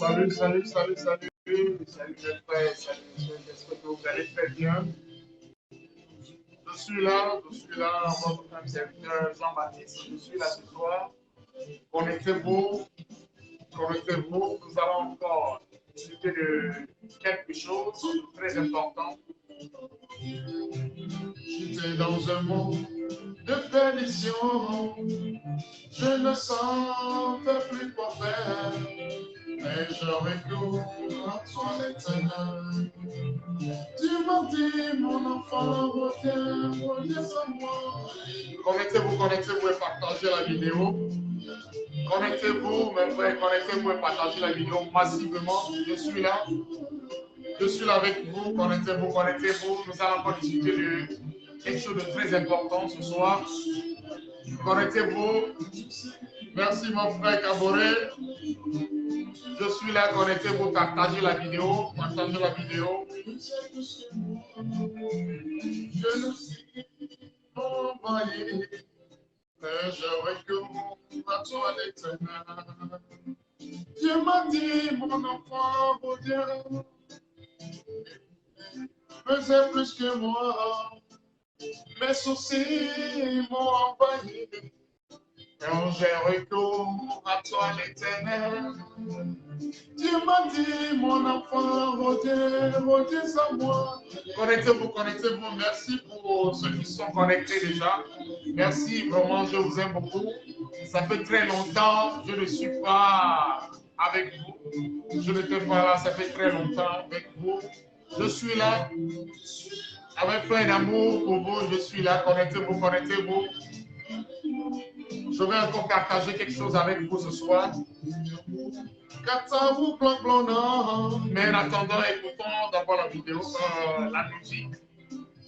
Salut, salut, salut, salut. Salut mes frères, salut mes soeurs. J'espère que vous allez très bien. Je suis là, votre frère serviteur Jean-Baptiste. Je suis là ce soir. Connectez-vous, connectez-vous. Nous allons encore discuter de quelque chose de très important. J'étais dans un monde de perdition. Je ne savais plus quoi faire. Mais je recours à toi l'éternel. Tu m'as dit, mon enfant, reviens à moi. Connectez-vous et partagez la vidéo. Connectez-vous, mes frères, connectez-vous et partagez la vidéo massivement. Je suis là avec vous. Connectez-vous, connectez-vous. Nous allons encore discuter de quelque chose de très important ce soir. Connectez-vous. Merci, mon frère Caboret. Je suis là, connectez-vous, partagez la vidéo, partagez la vidéo. Je ne suis pas envoyé, mais je recours à toi l'éternel. Dieu m'a dit, mon enfant, reviens, faisais plus que moi, mes soucis m'ont envahi. Quand j'ai recours à toi l'éternel, Dieu m'a dit, mon enfant, reviens à moi. Connectez-vous, connectez-vous. Merci pour ceux qui sont connectés déjà. Merci, vraiment, je vous aime beaucoup. Ça fait très longtemps, je ne suis pas avec vous. Je n'étais pas là, ça fait très longtemps avec vous. Je suis là, avec plein d'amour pour vous, je suis là. Connectez-vous, connectez-vous. Je vais encore partager quelque chose avec vous ce soir. Mais en attendant, écoutons d'abord la vidéo, la musique,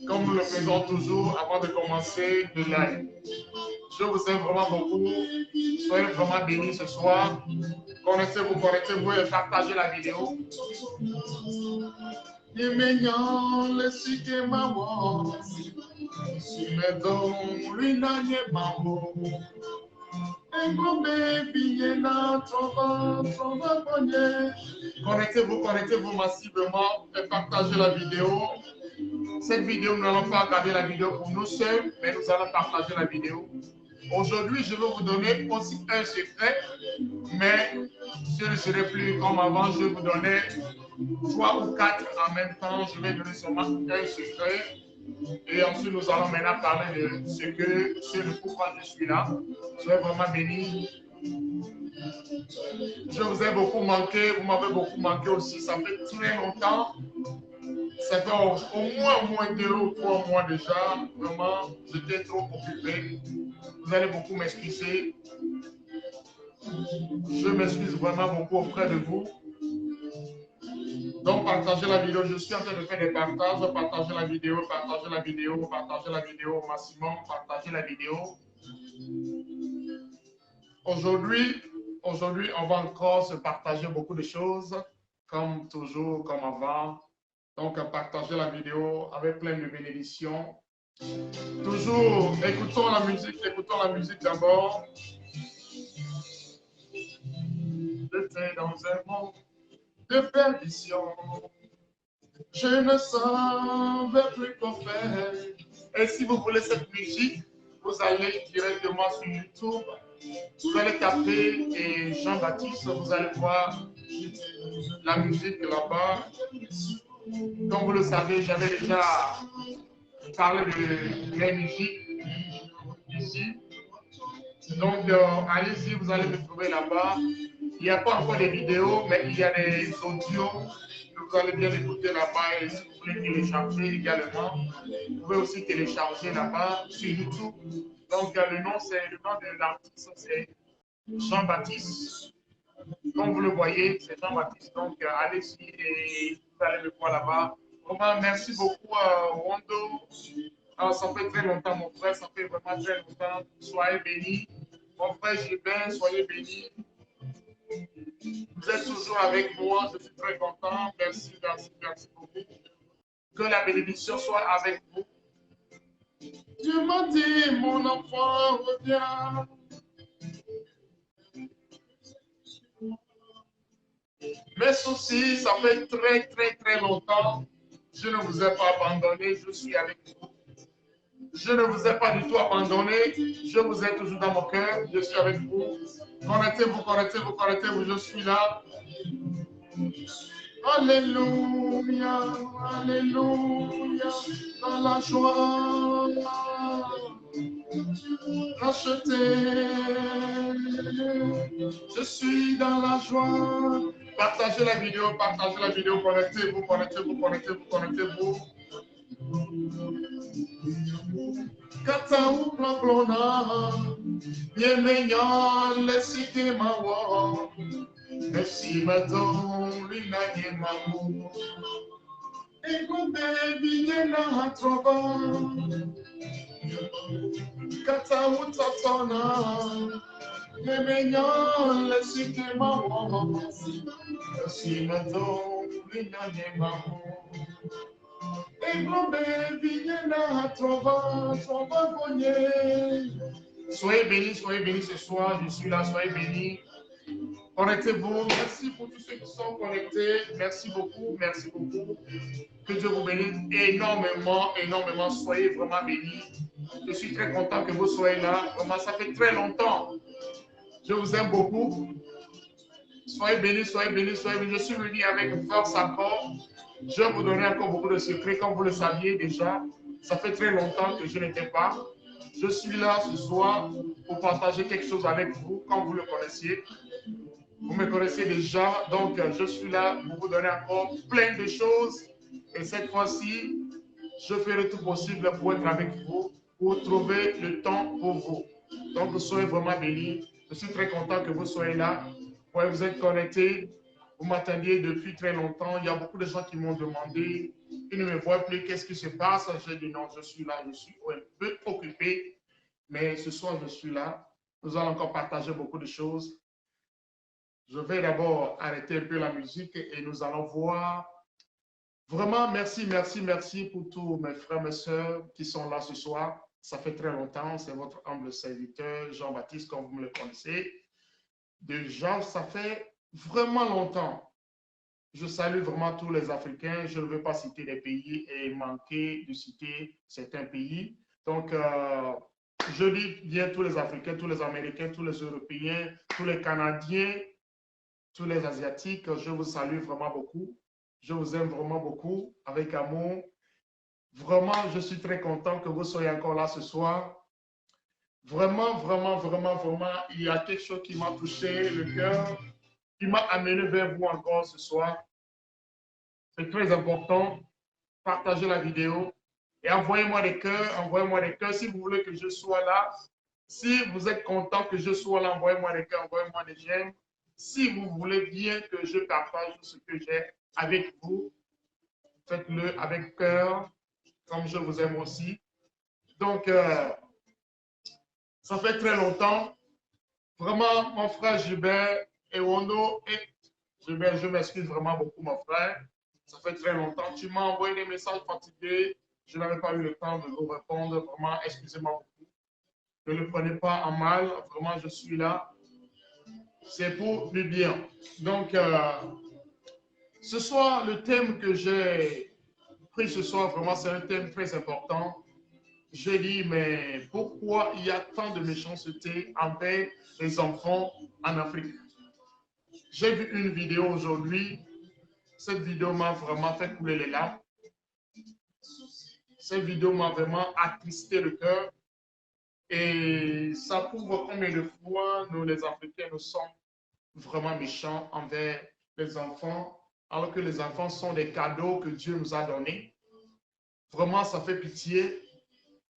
comme nous le faisons toujours avant de commencer le live. Je vous aime vraiment beaucoup. Soyez vraiment bénis ce soir. Connectez-vous et partagez la vidéo. Connectez-vous massivement et partagez la vidéo. Cette vidéo, nous n'allons pas regarder la vidéo pour nous seuls, mais nous allons partager la vidéo. Aujourd'hui, je vais vous donner aussi un secret, mais je ne serai plus comme avant, je vais vous donner 3 ou 4 en même temps. Je vais donner seulement un secret. Et ensuite, nous allons maintenant parler de ce que, sur le pourquoi je suis là. Soyez vraiment bénis. Je vous ai beaucoup manqué, vous m'avez beaucoup manqué aussi. Ça fait très longtemps. Ça fait au moins 2 ou 3 mois déjà. Vraiment, j'étais trop occupé. Vous allez beaucoup m'excuser. Je m'excuse vraiment beaucoup auprès de vous. Donc, partagez la vidéo. Je suis en train de faire des partages. Partagez la vidéo, partagez la vidéo, partagez la vidéo au maximum. Partagez la vidéo. Aujourd'hui, on va encore se partager beaucoup de choses, comme toujours, comme avant. Donc, partagez la vidéo avec plein de bénédictions. Toujours, écoutons la musique d'abord. J'étais dans un monde de perdition. Je ne savais plus quoi faire. Et si vous voulez cette musique, vous allez directement sur YouTube. Vous allez taper Jean-Baptiste, vous allez voir la musique là-bas. Comme vous le savez, j'avais déjà parlé de la musique ici. Donc, allez-y, vous allez me trouver là-bas. Il n'y a pas encore des vidéos, mais il y a des audios. Vous allez bien écouter là-bas. Et si vous voulez télécharger également, vous pouvez aussi télécharger là-bas sur YouTube. Donc, le nom de l'artiste, c'est Jean-Baptiste. Comme vous le voyez, c'est Jean-Baptiste. Donc, allez-y et vous allez me voir là-bas. Vraiment, merci beaucoup, Rondo. Ça fait très longtemps, mon frère. Ça fait vraiment très longtemps. Soyez bénis. Mon frère Gilbert, soyez bénis. Vous êtes toujours avec moi. Je suis très content. Merci, merci, merci beaucoup. Que la bénédiction soit avec vous. Dieu m'a dit, mon enfant, reviens. des soucis, ça fait très longtemps. Je ne vous ai pas abandonné, je suis avec vous. Je ne vous ai pas du tout abandonné, je vous ai toujours dans mon cœur, je suis avec vous. Connectez-vous, je suis là. Alléluia, Alléluia, dans la joie, racheté. Je suis dans la joie. Partagez la vidéo, connectez-vous. Kata plona, bienvenant le cité mawa. Merci maton, l'inanye mamu. Et vous baby, na trova. Kata tatona, bienvenant le cité mawa. Merci maton, l'inanye mamu. Soyez bénis ce soir, je suis là, soyez bénis. Connectez-vous, merci pour tous ceux qui sont connectés, merci beaucoup. Que Dieu vous bénisse énormément, soyez vraiment bénis. Je suis très content que vous soyez là, vraiment ça fait très longtemps. Je vous aime beaucoup. Soyez bénis, je suis venu avec force à corps. Je vais vous donner encore beaucoup de secrets, comme vous le saviez déjà. Ça fait très longtemps que je n'étais pas. Je suis là ce soir pour partager quelque chose avec vous, comme vous le connaissiez. Vous me connaissez déjà, donc je suis là pour vous donner encore plein de choses. Et cette fois-ci, je ferai tout possible pour être avec vous, pour trouver le temps pour vous. Donc, soyez vraiment bénis. Je suis très content que vous soyez là. Ouais, vous êtes connectés. Vous m'attendiez depuis très longtemps. Il y a beaucoup de gens qui m'ont demandé. Ils ne me voient plus. Qu'est-ce qui se passe? J'ai dit non, je suis là. Je suis un peu occupé. Mais ce soir, je suis là. Nous allons encore partager beaucoup de choses. Je vais d'abord arrêter un peu la musique et nous allons voir. Vraiment, merci pour tous mes frères, mes sœurs qui sont là ce soir. Ça fait très longtemps. C'est votre humble serviteur, Jean-Baptiste, comme vous me le connaissez. Déjà, ça fait vraiment longtemps. Je salue vraiment tous les Africains. Je ne veux pas citer des pays et manquer de citer certains pays. Donc, je dis bien tous les Africains, tous les Américains, tous les Européens, tous les Canadiens, tous les Asiatiques. Je vous salue vraiment beaucoup. Je vous aime vraiment beaucoup, avec amour. Vraiment, je suis très content que vous soyez encore là ce soir. Vraiment, il y a quelque chose qui m'a touché le cœur, qui m'a amené vers vous encore ce soir. C'est très important. Partagez la vidéo et envoyez-moi des cœurs, si vous voulez que je sois là. Si vous êtes content que je sois là, envoyez-moi des cœurs, envoyez-moi des j'aime. Si vous voulez bien que je partage ce que j'ai avec vous, faites-le avec cœur, comme je vous aime aussi. Donc, ça fait très longtemps. Vraiment, mon frère Gilbert et Wondo, Gilbert, je m'excuse vraiment beaucoup, mon frère. Ça fait très longtemps. Tu m'as envoyé des messages fatigués. Je n'avais pas eu le temps de vous répondre. Vraiment, excusez-moi beaucoup. Ne le prenez pas en mal. Vraiment, je suis là. C'est pour du bien. Donc, ce soir, le thème que j'ai pris ce soir, vraiment, c'est un thème très important. J'ai dit, mais pourquoi il y a tant de méchanceté envers les enfants en Afrique? J'ai vu une vidéo aujourd'hui. Cette vidéo m'a vraiment fait couler les larmes. Cette vidéo m'a vraiment attristé le cœur. Et ça prouve combien de fois nous, les Africains, nous sommes vraiment méchants envers les enfants, alors que les enfants sont des cadeaux que Dieu nous a donnés. Vraiment, ça fait pitié.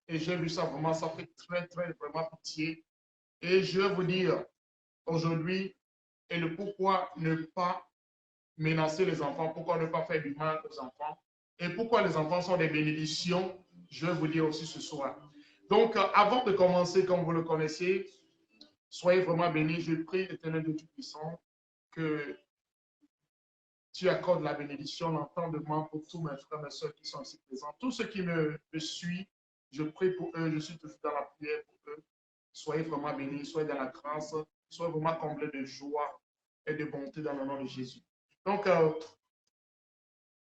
Et j'ai vu ça vraiment, ça fait très, vraiment pitié. Et je vais vous dire aujourd'hui, et le pourquoi ne pas menacer les enfants, pourquoi ne pas faire du mal aux enfants, et pourquoi les enfants sont des bénédictions, je vais vous dire aussi ce soir. Donc, avant de commencer, comme vous le connaissez, soyez vraiment bénis. Je prie, Éternel Dieu Tout-Puissant, que tu accordes la bénédiction, l'entendement pour tous mes frères et sœurs qui sont ici présents. Tous ceux qui me suivent, je prie pour eux, je suis toujours dans la prière pour eux. Soyez vraiment bénis, soyez dans la grâce, soyez vraiment comblés de joie et de bonté dans le nom de Jésus. Donc,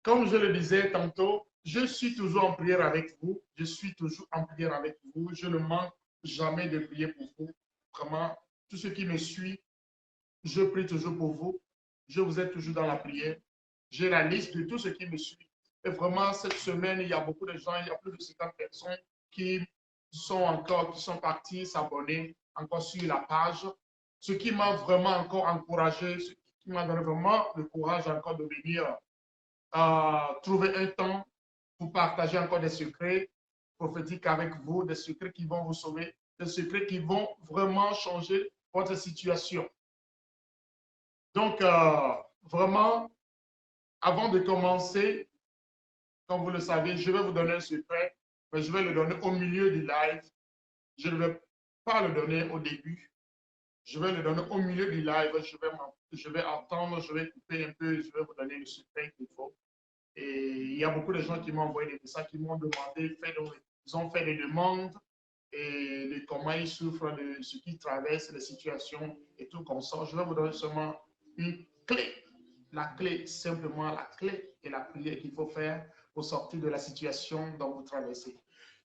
comme je le disais tantôt, je suis toujours en prière avec vous. Je suis toujours en prière avec vous. Je ne manque jamais de prier pour vous. Vraiment, tous ceux qui me suivent, je prie toujours pour vous. Je vous ai toujours dans la prière. J'ai la liste de tous ceux qui me suivent. Et vraiment, cette semaine, il y a beaucoup de gens, il y a plus de 50 personnes qui qui sont partis s'abonner encore sur la page. Ce qui m'a vraiment encore encouragé, ce qui m'a donné vraiment le courage encore de venir trouver un temps pour partager encore des secrets prophétiques avec vous, des secrets qui vont vous sauver, des secrets qui vont vraiment changer votre situation. Donc, vraiment, avant de commencer, comme vous le savez, je vais vous donner un secret, mais je vais le donner au milieu du live. Je ne vais pas le donner au début. Je vais le donner au milieu du live. Je vais entendre, je vais couper un peu, je vais vous donner le secret qu'il faut. Et il y a beaucoup de gens qui m'ont envoyé des messages, qui m'ont demandé, ils ont fait des demandes et de comment ils souffrent, de ce qu'ils traversent, les situations et tout comme ça. Je vais vous donner seulement une clé. La clé, simplement la clé et la prière qu'il faut faire pour sortir de la situation dont vous traversez.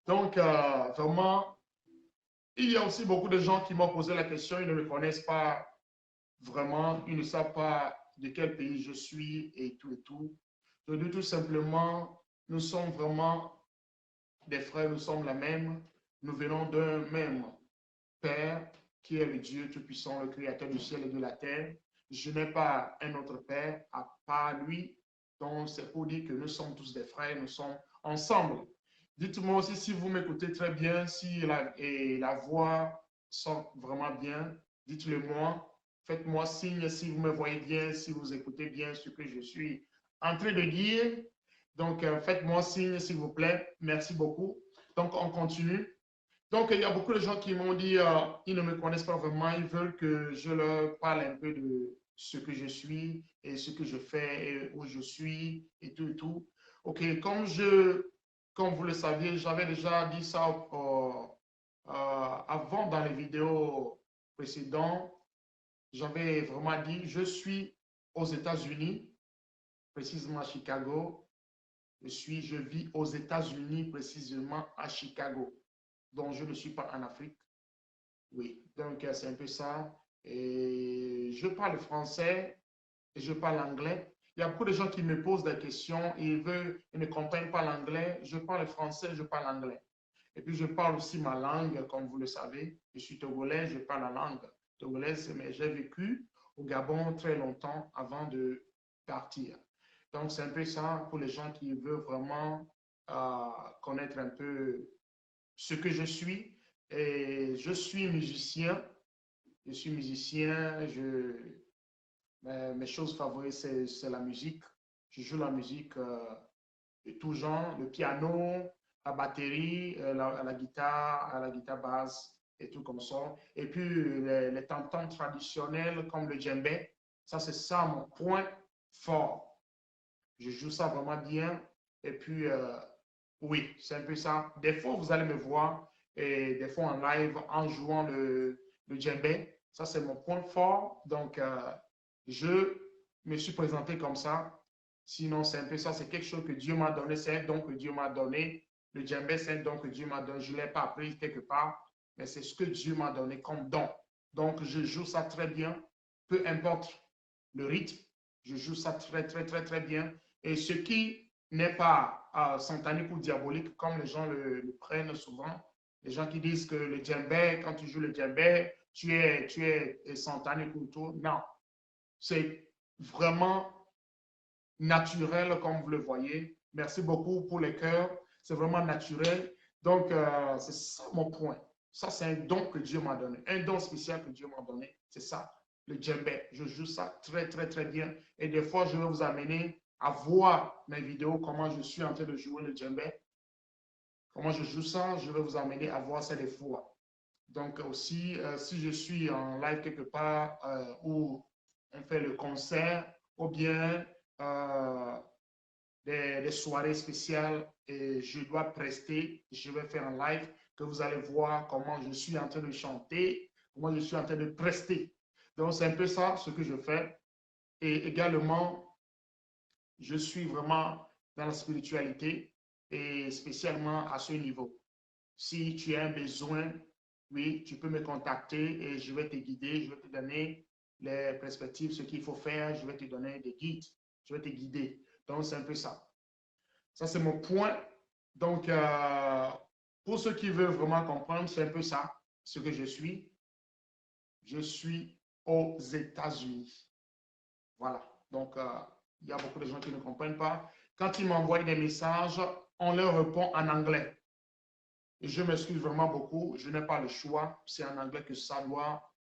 Donc, vraiment, il y a aussi beaucoup de gens qui m'ont posé la question, ils ne me connaissent pas vraiment, ils ne savent pas de quel pays je suis et tout et tout. Je dis tout simplement, nous sommes vraiment des frères, nous sommes la même, nous venons d'un même Père qui est le Dieu Tout-Puissant, le Créateur du ciel et de la terre. Je n'ai pas un autre Père à part lui. Donc, c'est pour dire que nous sommes tous des frères, nous sommes ensemble. Dites-moi aussi si vous m'écoutez très bien, si la voix sort vraiment bien. Dites-le moi. Faites-moi signe si vous me voyez bien, si vous écoutez bien ce que je suis en train de dire. Donc, faites-moi signe, s'il vous plaît. Merci beaucoup. Donc, on continue. Donc, il y a beaucoup de gens qui m'ont dit, ils ne me connaissent pas vraiment, ils veulent que je leur parle un peu de ce que je suis et ce que je fais et où je suis et tout et tout. OK, comme vous le saviez, j'avais déjà dit ça avant dans les vidéos précédentes. J'avais vraiment dit, je suis aux États-Unis, précisément à Chicago. Je vis aux États-Unis, précisément à Chicago. Donc, je ne suis pas en Afrique. Oui, donc c'est un peu ça. Et je parle français et je parle anglais. Il y a beaucoup de gens qui me posent des questions, ils ne comprennent pas l'anglais. Je parle français, je parle anglais. Et puis je parle aussi ma langue, comme vous le savez. Je suis togolais, je parle la langue togolaise, mais j'ai vécu au Gabon très longtemps avant de partir. Donc c'est un peu ça pour les gens qui veulent vraiment connaître un peu ce que je suis. Et je suis musicien. Je suis musicien. Mes choses favorites, c'est la musique. Je joue la musique de tout genre, le piano, la batterie, à la guitare basse et tout comme ça. Et puis les tantons traditionnels comme le djembé, ça c'est ça mon point fort. Je joue ça vraiment bien. Et puis, oui, c'est un peu ça. Des fois, vous allez me voir, et des fois en live, en jouant le djembé. Ça, c'est mon point fort. Donc, je me suis présenté comme ça. Sinon, c'est un peu ça. C'est quelque chose que Dieu m'a donné. C'est un don que Dieu m'a donné. Le djembé, c'est un don que Dieu m'a donné. Je ne l'ai pas appris quelque part, mais c'est ce que Dieu m'a donné comme don. Donc, je joue ça très bien. Peu importe le rythme, je joue ça très, très, très, très bien. Et ce qui n'est pas satanique ou diabolique, comme les gens le prennent souvent, les gens qui disent que le djembé, quand tu joues le djembé, tu es satanique ou tout. Non, c'est vraiment naturel comme vous le voyez. Merci beaucoup pour les cœurs. C'est vraiment naturel. Donc, c'est ça mon point. Ça, c'est un don que Dieu m'a donné. Un don spécial que Dieu m'a donné. C'est ça, le djembé. Je joue ça très, très, très bien. Et des fois, je vais vous amener à voir mes vidéos, comment je suis en train de jouer le djembé. Comment je joue ça, je vais vous amener à voir ça des fois. Donc aussi, si je suis en live quelque part où on fait le concert ou bien des soirées spéciales et je dois prester, je vais faire un live que vous allez voir comment je suis en train de chanter, comment je suis en train de prester. Donc c'est un peu ça ce que je fais. Et également, je suis vraiment dans la spiritualité et spécialement à ce niveau. Si tu as un besoin, oui, tu peux me contacter et je vais te guider, je vais te donner les perspectives, ce qu'il faut faire, je vais te donner des guides, je vais te guider. Donc, c'est un peu ça. Ça, c'est mon point. Donc, pour ceux qui veulent vraiment comprendre, c'est un peu ça, ce que je suis. Je suis aux États-Unis. Voilà. Donc, il y a beaucoup de gens qui ne comprennent pas. Quand ils m'envoient des messages, on leur répond en anglais. Et je m'excuse vraiment beaucoup. Je n'ai pas le choix. C'est en anglais que ça doit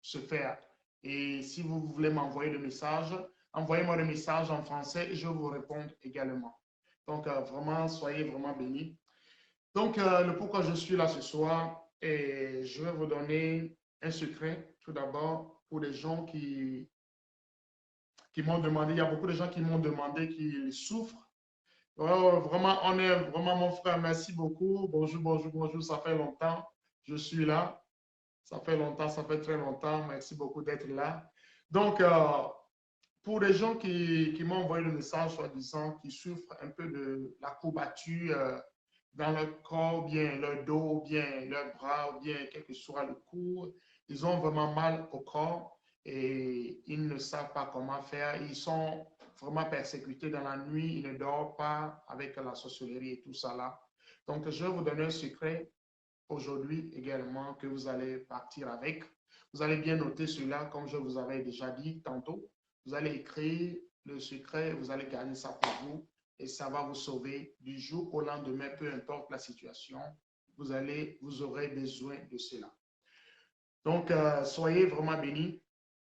se faire. Et si vous voulez m'envoyer le message, envoyez-moi le message en français et je vous réponds également. Donc, vraiment, soyez vraiment bénis. Donc, le pourquoi je suis là ce soir, et je vais vous donner un secret tout d'abord pour les gens qui m'ont demandé. Il y a beaucoup de gens qui m'ont demandé qu'ils souffrent. Oh, vraiment, on est vraiment mon frère. Merci beaucoup. Bonjour, bonjour, bonjour. Ça fait longtemps. Je suis là. Ça fait longtemps, ça fait très longtemps. Merci beaucoup d'être là. Donc, pour les gens qui m'ont envoyé le message, soi-disant, qui souffrent un peu de la courbature dans leur corps, bien leur dos, bien leurs bras, ou bien quel que soit le cou, ils ont vraiment mal au corps et ils ne savent pas comment faire. Ils sont vraiment persécutés dans la nuit, ils ne dorment pas avec la sorcellerie et tout ça là. Donc, je vais vous donner un secret aujourd'hui également que vous allez partir avec. Vous allez bien noter cela, comme je vous avais déjà dit tantôt. Vous allez écrire le secret, vous allez garder ça pour vous et ça va vous sauver du jour au lendemain, peu importe la situation. Vous aurez besoin de cela. Donc, soyez vraiment bénis.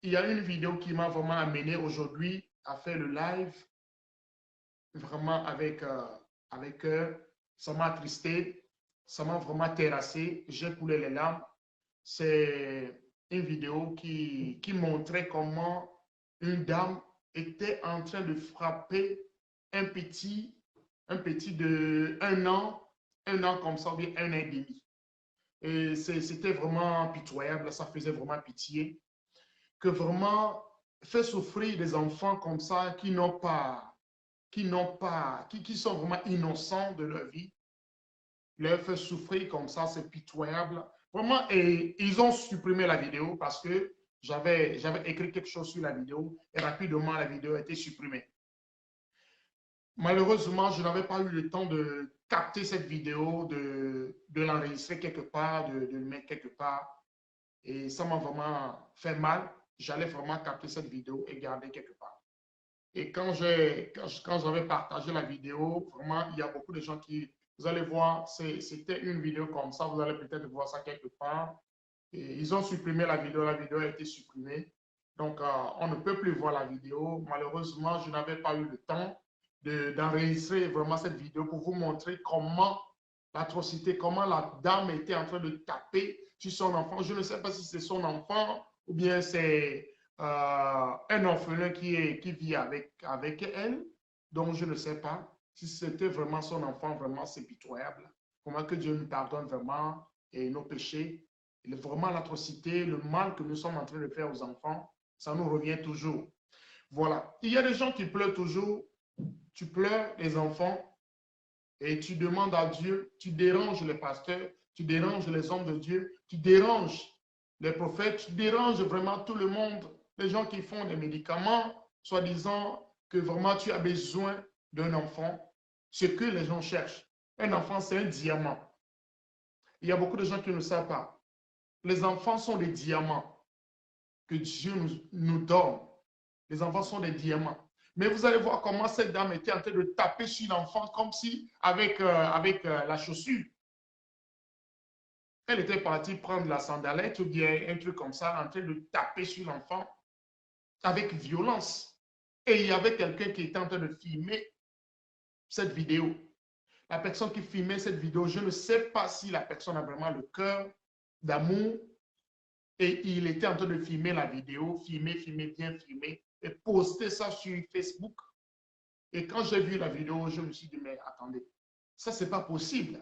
Il y a une vidéo qui m'a vraiment amené aujourd'hui à faire le live, vraiment avec ça m'a attristé, ça m'a vraiment terrassé, j'ai coulé les larmes. C'est une vidéo qui montrait comment une dame était en train de frapper un petit de un an comme ça, bien un an et demi. Et c'était vraiment pitoyable, ça faisait vraiment pitié. Que vraiment faire souffrir des enfants comme ça qui sont vraiment innocents de leur vie, leur faire souffrir comme ça, c'est pitoyable. Vraiment, et ils ont supprimé la vidéo parce que j'avais écrit quelque chose sur la vidéo et rapidement la vidéo a été supprimée. Malheureusement, je n'avais pas eu le temps de capter cette vidéo, de l'enregistrer quelque part, de le mettre quelque part. Et ça m'a vraiment fait mal. J'allais vraiment capter cette vidéo et garder quelque part. Et quand j'avais partagé la vidéo, vraiment, il y a beaucoup de gens qui, vous allez voir, c'était une vidéo comme ça, vous allez peut-être voir ça quelque part. Et ils ont supprimé la vidéo a été supprimée. Donc, on ne peut plus voir la vidéo. Malheureusement, je n'avais pas eu le temps d'enregistrer vraiment cette vidéo pour vous montrer comment l'atrocité, comment la dame était en train de taper sur son enfant. Je ne sais pas si c'est son enfant ou bien c'est un orphelin qui vit avec elle. Donc, je ne sais pas si c'était vraiment son enfant, vraiment c'est pitoyable. Comment que Dieu nous pardonne vraiment et nos péchés. Et vraiment l'atrocité, le mal que nous sommes en train de faire aux enfants, ça nous revient toujours. Voilà. Il y a des gens qui pleurent toujours. Tu pleures, les enfants, et tu demandes à Dieu, tu déranges les pasteurs, tu déranges les hommes de Dieu, tu déranges les prophètes, tu déranges vraiment tout le monde, les gens qui font des médicaments, soi-disant que vraiment tu as besoin d'un enfant. Ce que les gens cherchent. Un enfant, c'est un diamant. Il y a beaucoup de gens qui ne savent pas. Les enfants sont des diamants que Dieu nous donne. Les enfants sont des diamants. Mais vous allez voir comment cette dame était en train de taper sur l'enfant comme si avec la chaussure. Elle était partie prendre la sandalette ou bien un truc comme ça, en train de taper sur l'enfant avec violence. Et il y avait quelqu'un qui était en train de filmer cette vidéo. La personne qui filmait cette vidéo, je ne sais pas si la personne a vraiment le cœur d'amour. Et il était en train de filmer la vidéo, bien filmer, et poster ça sur Facebook. Et quand j'ai vu la vidéo, je me suis dit, mais attendez, ça, c'est pas possible.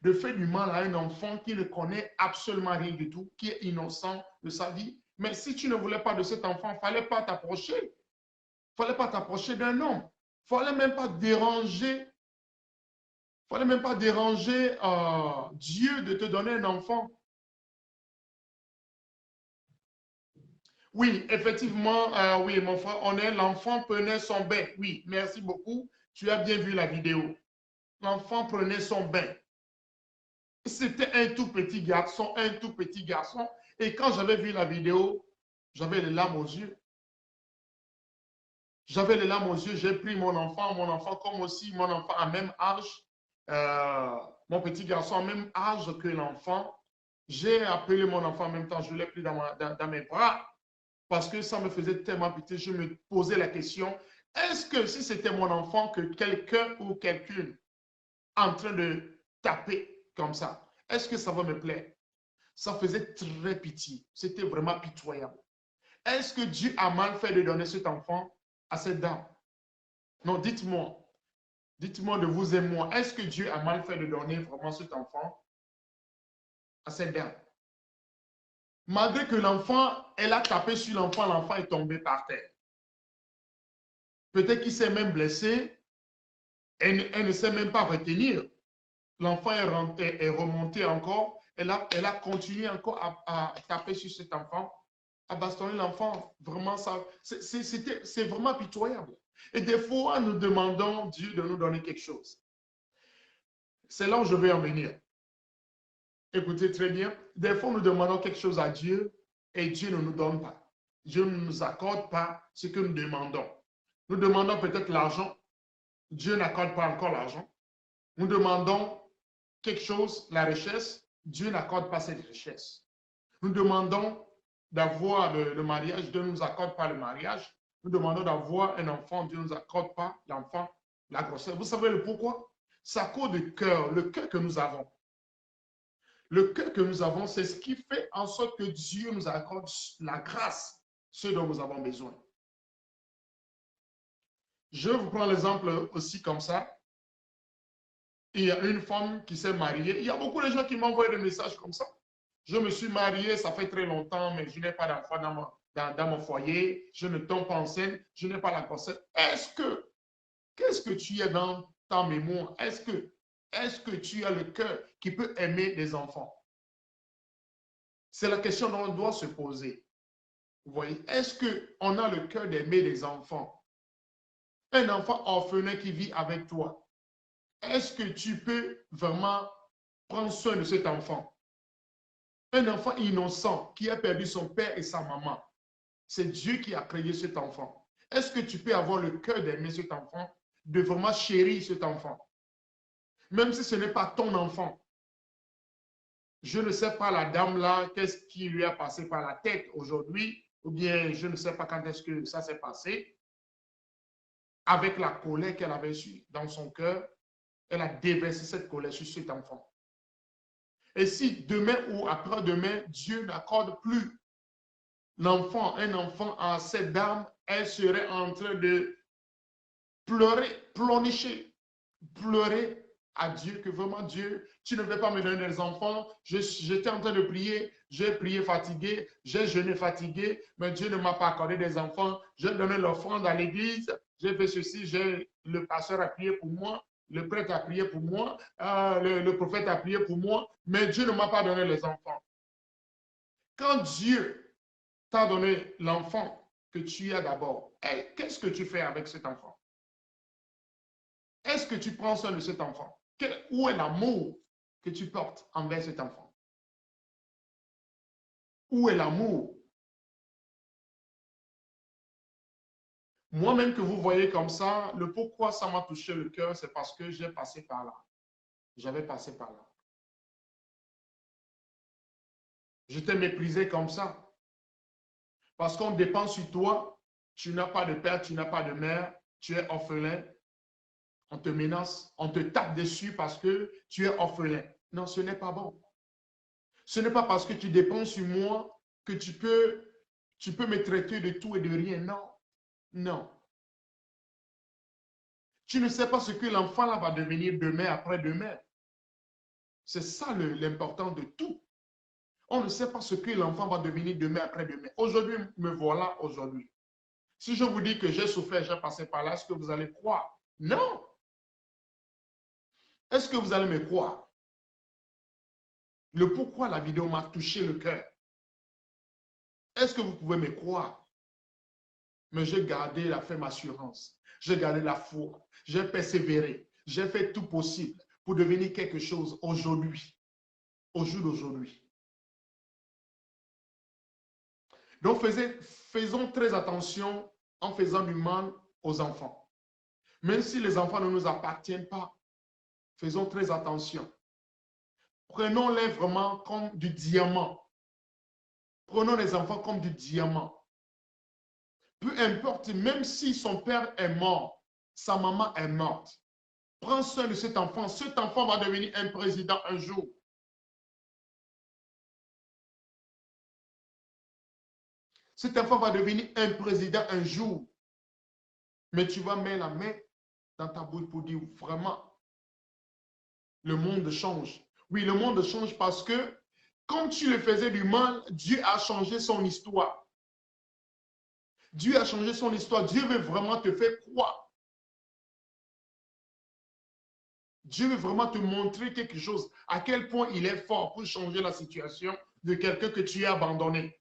De faire du mal à un enfant qui ne connaît absolument rien du tout, qui est innocent de sa vie. Mais si tu ne voulais pas de cet enfant, il ne fallait pas t'approcher. Il ne fallait pas t'approcher d'un homme. Il ne fallait même pas déranger. Fallait même pas déranger Dieu de te donner un enfant. Oui, effectivement, oui, mon frère, on est l'enfant prenait son bain. Oui, merci beaucoup. Tu as bien vu la vidéo. L'enfant prenait son bain. C'était un tout petit garçon, un tout petit garçon. Et quand j'avais vu la vidéo, j'avais les larmes aux yeux. J'avais les larmes aux yeux. J'ai pris mon enfant comme aussi mon enfant à même âge, mon petit garçon à même âge que l'enfant. J'ai appelé mon enfant en même temps, je l'ai pris dans mes bras parce que ça me faisait tellement pitié. Je me posais la question, est-ce que si c'était mon enfant, que quelqu'un ou quelqu'une en train de taper comme ça, est-ce que ça va me plaire? Ça faisait très pitié. C'était vraiment pitoyable. Est-ce que Dieu a mal fait de donner cet enfant à cette dame? Non, dites-moi. Dites-moi de vous et moi. Est-ce que Dieu a mal fait de donner vraiment cet enfant à cette dame? Malgré que l'enfant, elle a tapé sur l'enfant est tombé par terre. Peut-être qu'il s'est même blessé, elle ne sait même pas retenir. L'enfant est remonté encore, elle a continué encore à taper sur cet enfant, à bastonner l'enfant. Vraiment, c'est vraiment pitoyable. Et des fois, nous demandons Dieu de nous donner quelque chose. C'est là où je vais en venir. Écoutez très bien. Des fois, nous demandons quelque chose à Dieu et Dieu ne nous donne pas. Dieu ne nous accorde pas ce que nous demandons. Nous demandons peut-être l'argent. Dieu n'accorde pas encore l'argent. Nous demandons quelque chose, la richesse. Dieu n'accorde pas cette richesse. Nous demandons d'avoir le mariage. Dieu ne nous accorde pas le mariage. Nous demandons d'avoir un enfant. Dieu ne nous accorde pas l'enfant, la grossesse. Vous savez le pourquoi? C'est à cause du cœur, le cœur que nous avons. Le cœur que nous avons, c'est ce qui fait en sorte que Dieu nous accorde la grâce, ce dont nous avons besoin. Je vous prends l'exemple aussi comme ça. Il y a une femme qui s'est mariée. Il y a beaucoup de gens qui m'envoient des messages comme ça. Je me suis marié, ça fait très longtemps, mais je n'ai pas d'enfant dans mon foyer. Je ne tombe pas enceinte, je n'ai pas la grossesse. Qu'est-ce que tu as dans ta mémoire? Est-ce que tu as le cœur qui peut aimer des enfants? C'est la question dont on doit se poser. Vous voyez, est-ce qu'on a le cœur d'aimer les enfants? Un enfant orphelin qui vit avec toi, est-ce que tu peux vraiment prendre soin de cet enfant? Un enfant innocent qui a perdu son père et sa maman, c'est Dieu qui a créé cet enfant. Est-ce que tu peux avoir le cœur d'aimer cet enfant, de vraiment chérir cet enfant? Même si ce n'est pas ton enfant. Je ne sais pas la dame là, qu'est-ce qui lui a passé par la tête aujourd'hui, ou bien je ne sais pas quand est-ce que ça s'est passé. Avec la colère qu'elle avait dans son cœur, elle a déversé cette colère sur cet enfant. Et si demain ou après-demain, Dieu n'accorde plus un enfant à cette dame, elle serait en train de pleurer, pleurnicher, pleurer à Dieu, que vraiment Dieu, tu ne veux pas me donner des enfants. J'étais en train de prier, j'ai prié fatigué, j'ai jeûné fatigué, mais Dieu ne m'a pas accordé des enfants. J'ai donné l'offrande à l'église, j'ai fait ceci, le pasteur a prié pour moi, le prêtre a prié pour moi, le prophète a prié pour moi, mais Dieu ne m'a pas donné les enfants. Quand Dieu t'a donné l'enfant que tu as d'abord, qu'est-ce que tu fais avec cet enfant? Est-ce que tu prends soin de cet enfant? Où est l'amour que tu portes envers cet enfant? Où est l'amour? Moi-même que vous voyez comme ça, le pourquoi ça m'a touché le cœur, c'est parce que j'ai passé par là. J'avais passé par là. Je t'ai méprisé comme ça. Parce qu'on dépend sur toi. Tu n'as pas de père, tu n'as pas de mère, tu es orphelin. On te menace, on te tape dessus parce que tu es orphelin. Non, ce n'est pas bon. Ce n'est pas parce que tu dépends sur moi que tu peux me traiter de tout et de rien. Non, non. Tu ne sais pas ce que l'enfant là va devenir demain, après-demain. C'est ça l'important de tout. On ne sait pas ce que l'enfant va devenir demain, après-demain. Aujourd'hui, me voilà aujourd'hui. Si je vous dis que j'ai souffert, j'ai passé par là, est-ce que vous allez croire? Non. Est-ce que vous allez me croire? Le pourquoi la vidéo m'a touché le cœur. Est-ce que vous pouvez me croire? Mais j'ai gardé la ferme assurance. J'ai gardé la foi. J'ai persévéré. J'ai fait tout possible pour devenir quelque chose aujourd'hui. Au jour d'aujourd'hui. Donc, faisons très attention en faisant du mal aux enfants. Même si les enfants ne nous appartiennent pas, faisons très attention. Prenons-les vraiment comme du diamant. Prenons les enfants comme du diamant. Peu importe, même si son père est mort, sa maman est morte. Prends soin de cet enfant. Cet enfant va devenir un président un jour. Cet enfant va devenir un président un jour. Mais tu vas mettre la main dans ta bouche pour dire vraiment, le monde change. Oui, le monde change parce que, comme tu le faisais du mal, Dieu a changé son histoire. Dieu a changé son histoire. Dieu veut vraiment te faire croire. Dieu veut vraiment te montrer quelque chose, à quel point il est fort pour changer la situation de quelqu'un que tu as abandonné.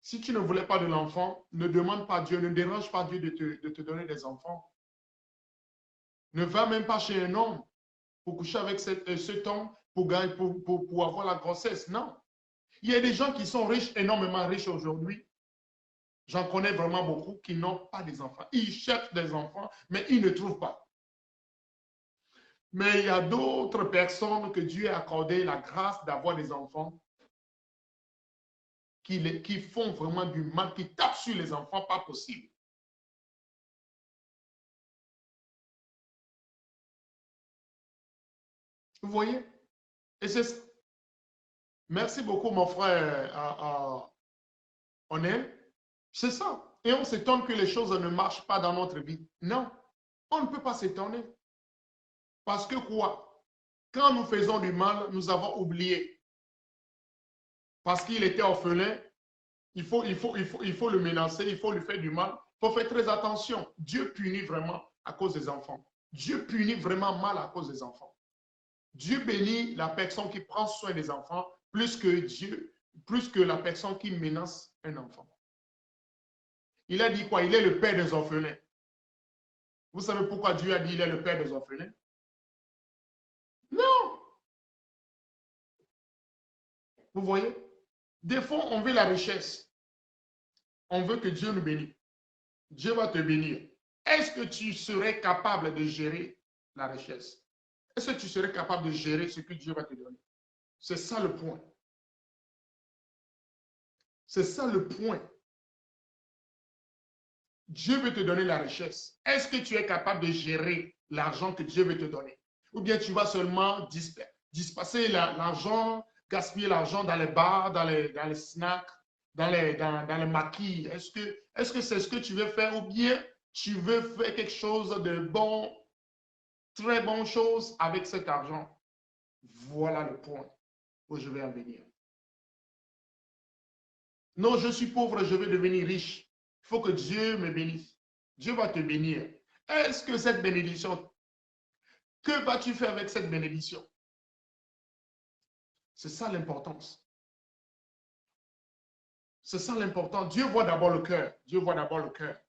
Si tu ne voulais pas de l'enfant, ne demande pas à Dieu, ne dérange pas Dieu de te donner des enfants. Ne va même pas chez un homme pour coucher avec cet homme pour avoir la grossesse. Non. Il y a des gens qui sont riches, énormément riches aujourd'hui. J'en connais vraiment beaucoup qui n'ont pas des enfants. Ils cherchent des enfants, mais ils ne trouvent pas. Mais il y a d'autres personnes que Dieu a accordé la grâce d'avoir des enfants qui font vraiment du mal, qui tapent sur les enfants, pas possible. Vous voyez? Et c'est... Merci beaucoup, mon frère Onel. C'est ça. Et on s'étonne que les choses ne marchent pas dans notre vie. Non, on ne peut pas s'étonner. Parce que quoi? Quand nous faisons du mal, nous avons oublié. Parce qu'il était orphelin, il faut le menacer, il faut lui faire du mal. Il faut faire très attention. Dieu punit vraiment à cause des enfants. Dieu punit vraiment mal à cause des enfants. Dieu bénit la personne qui prend soin des enfants plus que la personne qui menace un enfant. Il a dit quoi? Il est le père des orphelins. Vous savez pourquoi Dieu a dit qu'il est le père des orphelins? Non. Vous voyez? Des fois, on veut la richesse. On veut que Dieu nous bénisse. Dieu va te bénir. Est-ce que tu serais capable de gérer la richesse? Est-ce que tu serais capable de gérer ce que Dieu va te donner? C'est ça le point. C'est ça le point. Dieu veut te donner la richesse. Est-ce que tu es capable de gérer l'argent que Dieu veut te donner? Ou bien tu vas seulement disperser l'argent, gaspiller l'argent dans les bars, dans les snacks, dans les maquis? Est-ce que c'est ce que tu veux faire? Ou bien tu veux faire quelque chose de bon, très bonne chose avec cet argent? Voilà le point où je vais en venir. Non, je suis pauvre, je veux devenir riche. Il faut que Dieu me bénisse. Dieu va te bénir. Est-ce que cette bénédiction, que vas-tu faire avec cette bénédiction? C'est ça l'importance. C'est ça l'important. Dieu voit d'abord le cœur. Dieu voit d'abord le cœur.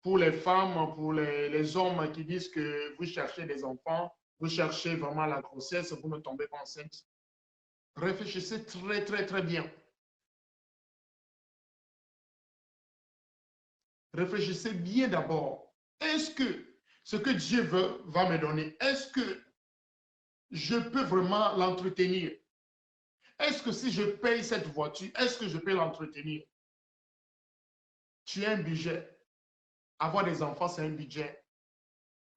Pour les femmes, pour les hommes qui disent que vous cherchez des enfants, vous cherchez vraiment la grossesse, vous ne tombez pas enceinte. Réfléchissez très, très, très bien. Réfléchissez bien d'abord. Est-ce que ce que Dieu va me donner, est-ce que je peux vraiment l'entretenir? Est-ce que si je paye cette voiture, est-ce que je peux l'entretenir? Tu as un budget. Avoir des enfants, c'est un budget.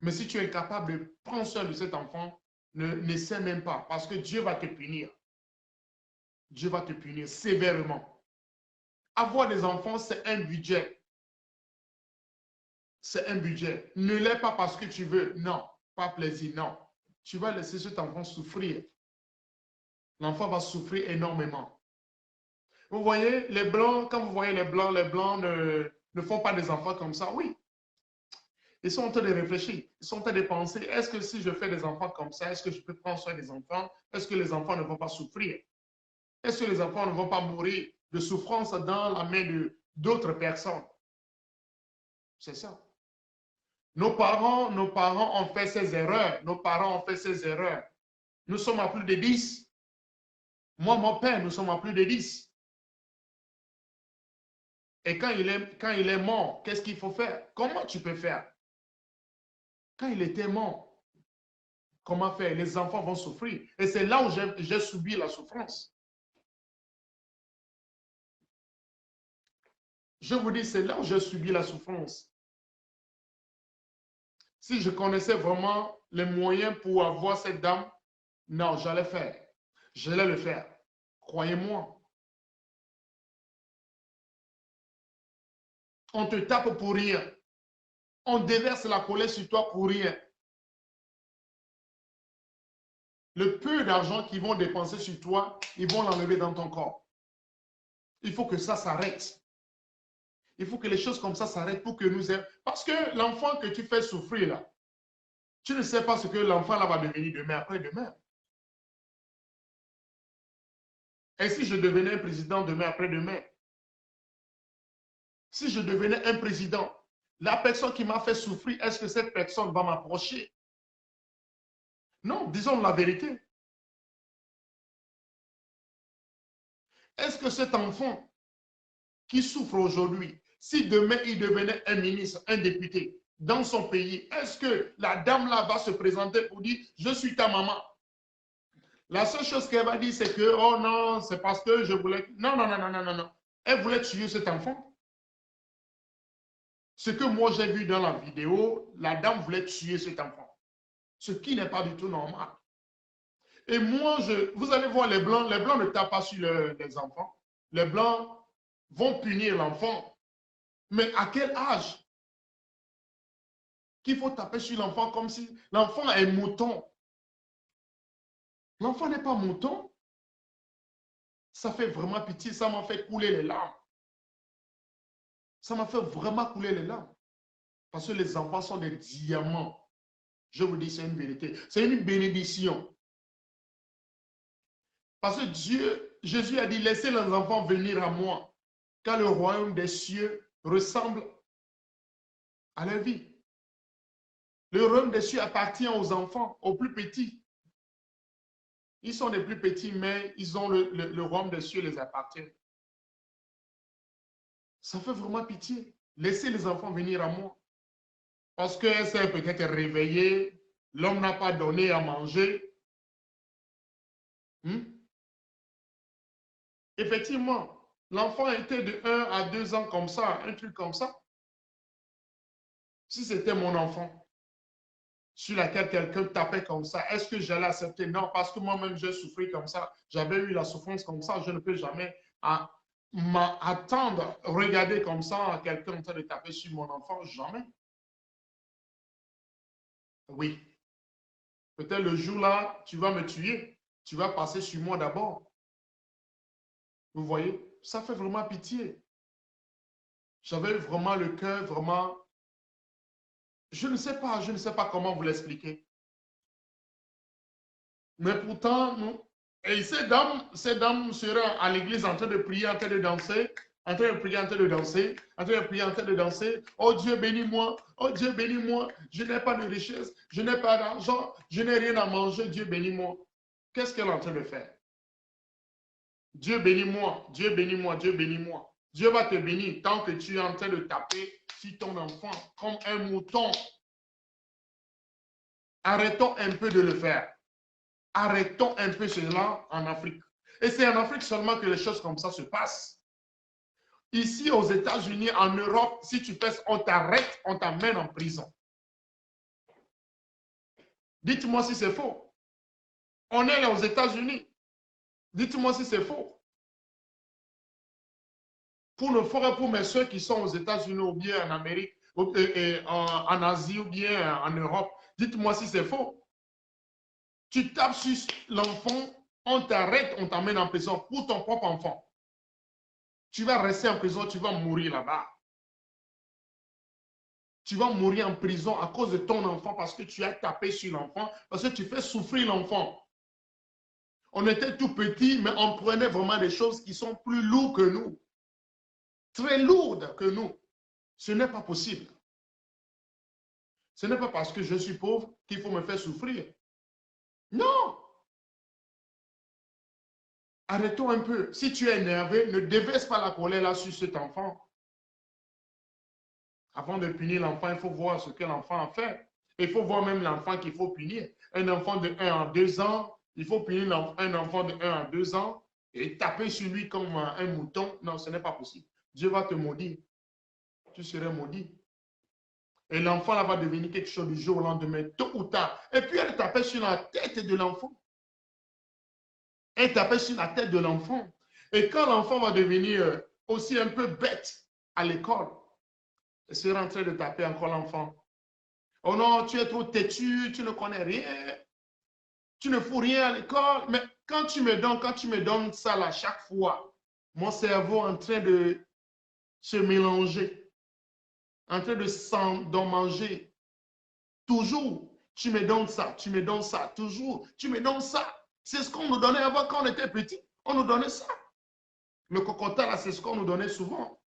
Mais si tu es incapable de prendre soin de cet enfant, n'essaie même pas parce que Dieu va te punir. Dieu va te punir sévèrement. Avoir des enfants, c'est un budget. C'est un budget. Ne l'est pas parce que tu veux. Non, pas plaisir, non. Tu vas laisser cet enfant souffrir. L'enfant va souffrir énormément. Vous voyez, les Blancs, quand vous voyez les Blancs ne font pas des enfants comme ça. Oui, ils sont en train de réfléchir, ils sont en train de penser, est-ce que si je fais des enfants comme ça, est-ce que je peux prendre soin des enfants? Est-ce que les enfants ne vont pas souffrir? Est-ce que les enfants ne vont pas mourir de souffrance dans la main d'autres personnes? C'est ça. Nos parents ont fait ces erreurs. Nos parents ont fait ces erreurs. Nous sommes à plus de 10. Moi, mon père, nous sommes à plus de 10. Et quand il est mort, qu'est-ce qu'il faut faire? Comment tu peux faire? Quand il était mort, comment faire? Les enfants vont souffrir. Et c'est là où j'ai subi la souffrance. Je vous dis, c'est là où j'ai subi la souffrance. Si je connaissais vraiment les moyens pour avoir cette dame, non, j'allais faire. J'allais le faire. Croyez-moi. On te tape pour rien. On déverse la colère sur toi pour rien. Le peu d'argent qu'ils vont dépenser sur toi, ils vont l'enlever dans ton corps. Il faut que ça s'arrête. Il faut que les choses comme ça s'arrêtent pour que nous ayons... Parce que l'enfant que tu fais souffrir là, tu ne sais pas ce que l'enfant là va devenir demain, après-demain. Et si je devenais un président demain, après-demain? Si je devenais un président, la personne qui m'a fait souffrir, est-ce que cette personne va m'approcher? Non, disons la vérité. Est-ce que cet enfant qui souffre aujourd'hui, si demain il devenait un ministre, un député dans son pays, est-ce que la dame là va se présenter pour dire je suis ta maman? La seule chose qu'elle va dire, c'est que oh non, c'est parce que je voulais. Non, non, non, non, non, non, non. Elle voulait tuer cet enfant. Ce que moi j'ai vu dans la vidéo, la dame voulait tuer cet enfant. Ce qui n'est pas du tout normal. Et moi, vous allez voir les Blancs ne tapent pas sur les enfants. Les Blancs vont punir l'enfant. Mais à quel âge qu'il faut taper sur l'enfant comme si l'enfant est mouton? L'enfant n'est pas mouton. Ça fait vraiment pitié, ça m'a fait couler les larmes. Ça m'a fait vraiment couler les larmes. Parce que les enfants sont des diamants. Je vous dis, c'est une vérité. C'est une bénédiction. Parce que Jésus a dit, laissez les enfants venir à moi, car le royaume des cieux ressemble à leur vie. Le royaume des cieux appartient aux enfants, aux plus petits. Ils sont les plus petits, mais ils ont le royaume des cieux les appartient. Ça fait vraiment pitié. Laissez les enfants venir à moi. Parce qu'elle s'est peut-être réveillée, l'homme n'a pas donné à manger. Effectivement, l'enfant était de 1 à 2 ans comme ça, un truc comme ça. Si c'était mon enfant, sur laquelle quelqu'un tapait comme ça, est-ce que j'allais accepter? Non, parce que moi-même, j'ai souffert comme ça. J'avais eu la souffrance comme ça. Je ne peux jamais attendre, regarder comme ça quelqu'un en train de taper sur mon enfant. Jamais. Oui. Peut-être le jour-là, tu vas me tuer. Tu vas passer sur moi d'abord. Vous voyez? Ça fait vraiment pitié. J'avais vraiment le cœur, vraiment... je ne sais pas comment vous l'expliquer. Mais pourtant, nous, et ces dames seraient à l'église en train de prier, en train de danser, en train de prier, en train de danser, en train de prier, en train de danser. Oh Dieu, bénis-moi. Oh Dieu, bénis-moi. Je n'ai pas de richesse, je n'ai pas d'argent, je n'ai rien à manger. Dieu, bénis-moi. Qu'est-ce qu'elle est en train de faire? Dieu, bénis-moi. Dieu, bénis-moi. Dieu, bénis-moi. Dieu va te bénir tant que tu es en train de taper sur ton enfant comme un mouton. Arrêtons un peu de le faire. Arrêtons un peu cela en Afrique. Et c'est en Afrique seulement que les choses comme ça se passent. Ici, aux États-Unis, en Europe, si tu fais, on t'arrête, on t'amène en prison. Dites-moi si c'est faux. On est là aux États-Unis. Dites-moi si c'est faux. Pour nos frères et pour mes soeurs qui sont aux États-Unis ou bien en Amérique, en Asie ou bien en Europe, dites-moi si c'est faux. Tu tapes sur l'enfant, on t'arrête, on t'amène en prison pour ton propre enfant. Tu vas rester en prison, tu vas mourir là-bas. Tu vas mourir en prison à cause de ton enfant parce que tu as tapé sur l'enfant, parce que tu fais souffrir l'enfant. On était tout petits, mais on prenait vraiment des choses qui sont plus lourdes que nous. Très lourdes que nous. Ce n'est pas possible. Ce n'est pas parce que je suis pauvre qu'il faut me faire souffrir. Non! Arrêtons un peu. Si tu es énervé, ne déverse pas la colère là sur cet enfant. Avant de punir l'enfant, il faut voir ce que l'enfant a fait. Il faut voir même l'enfant qu'il faut punir. Un enfant de 1 à 2 ans, il faut punir un enfant de 1 à 2 ans et taper sur lui comme un mouton. Non, ce n'est pas possible. Dieu va te maudire. Tu serais maudit. Et l'enfant là va devenir quelque chose du jour au lendemain, tôt ou tard. Et puis elle tapait sur la tête de l'enfant. Elle tapait sur la tête de l'enfant. Et quand l'enfant va devenir aussi un peu bête à l'école, elle sera en train de taper encore l'enfant. Oh non, tu es trop têtu, tu ne connais rien, tu ne fous rien à l'école. Mais quand tu me donnes ça là chaque fois, mon cerveau est en train de se mélanger, en train de s'endommager. Toujours, tu me donnes ça, tu me donnes ça, toujours, tu me donnes ça. C'est ce qu'on nous donnait avant quand on était petit. On nous donnait ça. Le cocotin, là, c'est ce qu'on nous donnait souvent.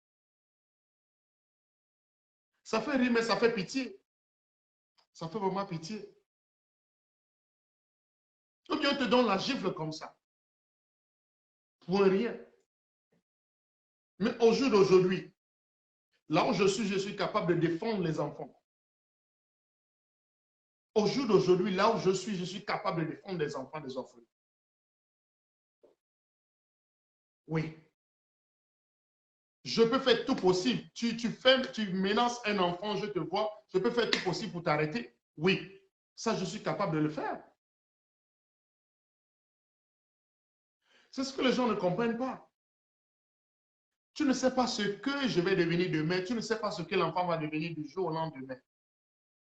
Ça fait rire, mais ça fait pitié. Ça fait vraiment pitié. Donc, on te donne la gifle comme ça. Pour rien. Mais au jour d'aujourd'hui, là où je suis capable de défendre les enfants. Au jour d'aujourd'hui, là où je suis capable de défendre les enfants des orphelins. Oui. Je peux faire tout possible. Tu menaces un enfant, je te vois, je peux faire tout possible pour t'arrêter. Oui, ça, je suis capable de le faire. C'est ce que les gens ne comprennent pas. Tu ne sais pas ce que je vais devenir demain. Tu ne sais pas ce que l'enfant va devenir du jour au lendemain.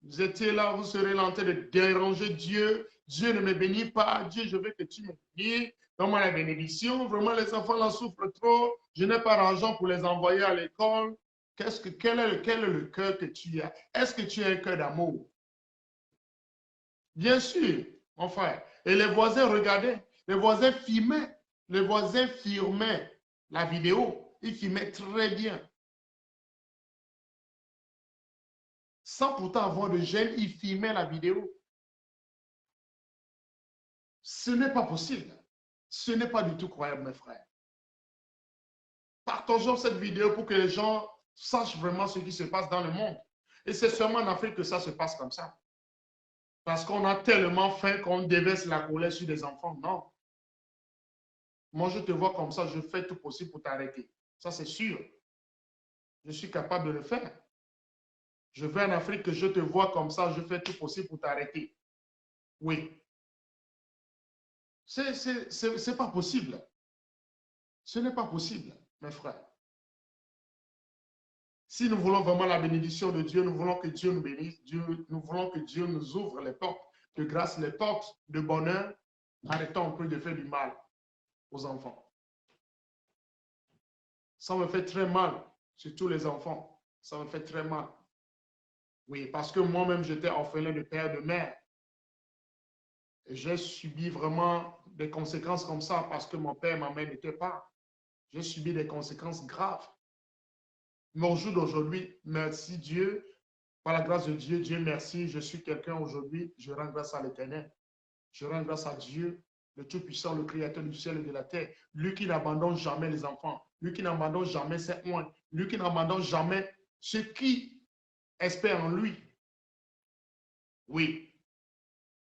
Vous étiez là, vous serez là en train de déranger Dieu. Dieu ne me bénit pas. Dieu, je veux que tu me bénisses. Donne-moi la bénédiction. Vraiment, les enfants en souffrent trop. Je n'ai pas d'argent pour les envoyer à l'école. Quel est le cœur que tu as? Est-ce que tu as un cœur d'amour? Bien sûr, mon frère. Et les voisins regardaient. Les voisins filmaient. Les voisins filmaient la vidéo. Ils filmaient très bien. Sans pourtant avoir de gêne, ils filmaient la vidéo. Ce n'est pas possible. Ce n'est pas du tout croyable, mes frères. Partageons cette vidéo pour que les gens sachent vraiment ce qui se passe dans le monde. Et c'est seulement en Afrique que ça se passe comme ça. Parce qu'on a tellement faim qu'on déverse la colère sur des enfants. Non. Moi, je te vois comme ça, je fais tout possible pour t'arrêter. Ça, c'est sûr. Je suis capable de le faire. Je vais en Afrique, que je te vois comme ça, je fais tout possible pour t'arrêter. Oui. C'est pas possible. Ce n'est pas possible, mes frères. Si nous voulons vraiment la bénédiction de Dieu, nous voulons que Dieu nous bénisse, nous voulons que Dieu nous ouvre les portes de grâce, les portes de bonheur, arrêtons un peu de faire du mal aux enfants. Ça me fait très mal, surtout les enfants. Ça me fait très mal. Oui, parce que moi-même, j'étais orphelin de père, de mère. Et j'ai subi vraiment des conséquences comme ça parce que mon père et ma mère n'étaient pas. J'ai subi des conséquences graves. Mais au jour d'aujourd'hui, merci Dieu, par la grâce de Dieu, Dieu merci, je suis quelqu'un aujourd'hui, je rends grâce à l'Éternel. Je rends grâce à Dieu, le Tout-Puissant, le Créateur du ciel et de la terre, lui qui n'abandonne jamais les enfants, lui qui n'abandonne jamais ses oins, lui qui n'abandonne jamais ceux qui espèrent en lui. Oui,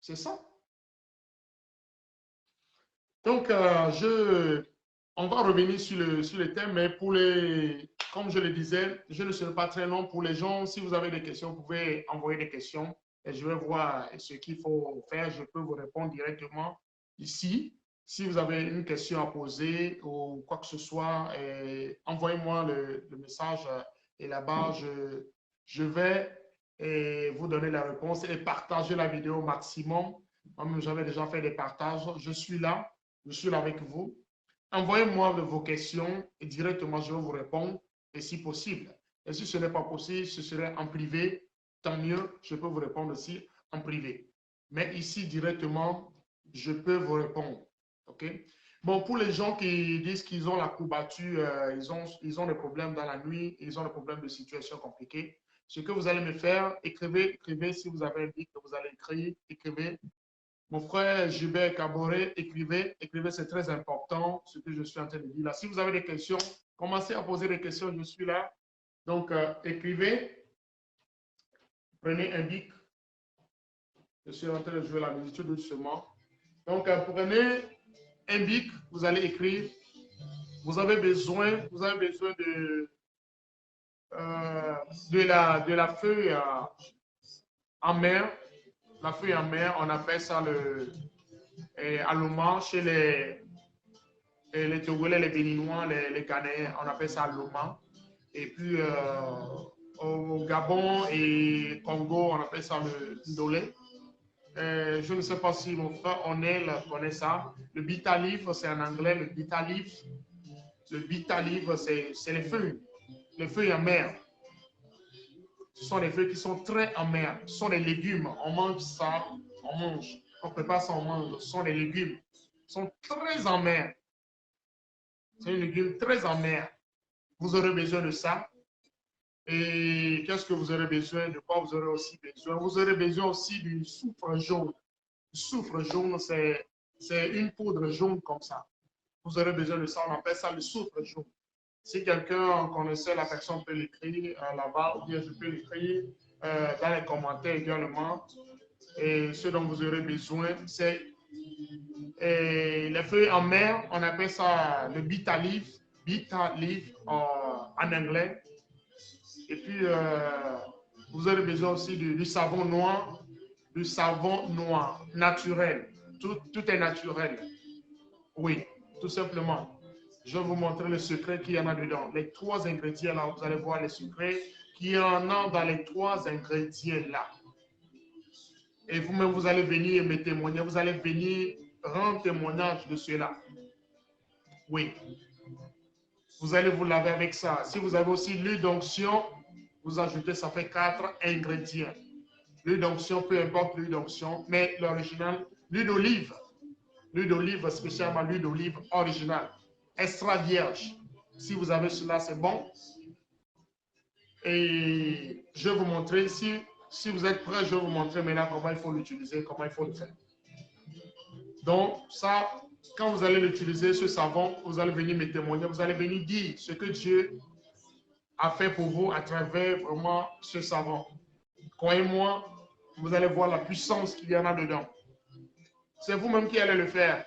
c'est ça. Donc, on va revenir sur le thème, mais comme je le disais, je ne serai pas très long pour les gens. Si vous avez des questions, vous pouvez envoyer des questions et je vais voir ce qu'il faut faire. Je peux vous répondre directement ici. Si vous avez une question à poser ou quoi que ce soit, envoyez-moi le message et là-bas, je vais vous donner la réponse et partager la vidéo au maximum. Moi-même, j'avais déjà fait des partages. Je suis là avec vous. envoyez-moi vos questions et directement je vais vous répondre, et si possible. Et si ce n'est pas possible, ce serait en privé, tant mieux, je peux vous répondre aussi en privé. Mais ici, directement, je peux vous répondre. OK? Bon, pour les gens qui disent qu'ils ont la courbature, ils ont des problèmes dans la nuit, ils ont des problèmes de situation compliquée, ce que vous allez me faire, écrivez si vous avez un livre que vous allez écrire, écrivez. Mon frère Gilbert Caboret, écrivez, c'est très important ce que je suis en train de dire là. Si vous avez des questions, commencez à poser des questions, je suis là. Donc, écrivez, prenez un bic. Je suis en train de jouer la musique tout doucement. Donc, prenez un bic, vous allez écrire. Vous avez besoin de la feuille en mer. La feuille en mer, on appelle ça le allemand chez les Togolais, les Béninois, les Ghanéens, on appelle ça allemand. Et puis au Gabon et Congo, on appelle ça le ndolé. Je ne sais pas si mon frère Onel connaît ça. Le bitalif, c'est en anglais, le bitalif. Le bitalif, c'est les feuilles amères. Ce sont des feuilles qui sont très amères. Ce sont des légumes. On mange ça, on mange. On prépare ça, on mange. Ce sont des légumes. Ils sont très amers. C'est un légume très amer. Vous aurez besoin de ça. Et qu'est-ce que vous aurez besoin? De quoi vous aurez aussi besoin? Vous aurez besoin aussi du soufre jaune. Le soufre jaune, c'est une poudre jaune comme ça. Vous aurez besoin de ça. On appelle ça le soufre jaune. Si quelqu'un connaissait, la personne peut l'écrire là-bas, ou bien je peux l'écrire dans les commentaires également. Et ce dont vous aurez besoin, c'est les feuilles en mer, on appelle ça le bitter leaf en anglais. Et puis, vous aurez besoin aussi du savon noir naturel. Tout est naturel. Oui, tout simplement. Je vais vous montrer le secret qu'il y en a dedans. Les 3 ingrédients là, vous allez voir les secrets qu'il y en a dans les 3 ingrédients là. Et vous-même, vous allez venir me témoigner, vous allez venir rendre témoignage de cela. Oui. Vous allez vous laver avec ça. Si vous avez aussi l'huile d'onction, vous ajoutez, ça fait 4 ingrédients. L'huile d'onction, peu importe l'huile d'onction, mais l'original, l'huile d'olive. L'huile d'olive, spécialement l'huile d'olive originale, extra vierge. Si vous avez cela, c'est bon. Et je vais vous montrer, si vous êtes prêts, je vais vous montrer maintenant comment il faut l'utiliser, comment il faut le faire. Donc, ça, quand vous allez l'utiliser, ce savon, vous allez venir me témoigner, vous allez venir dire ce que Dieu a fait pour vous à travers vraiment ce savon. Croyez-moi, vous allez voir la puissance qu'il y en a dedans. C'est vous-même qui allez le faire.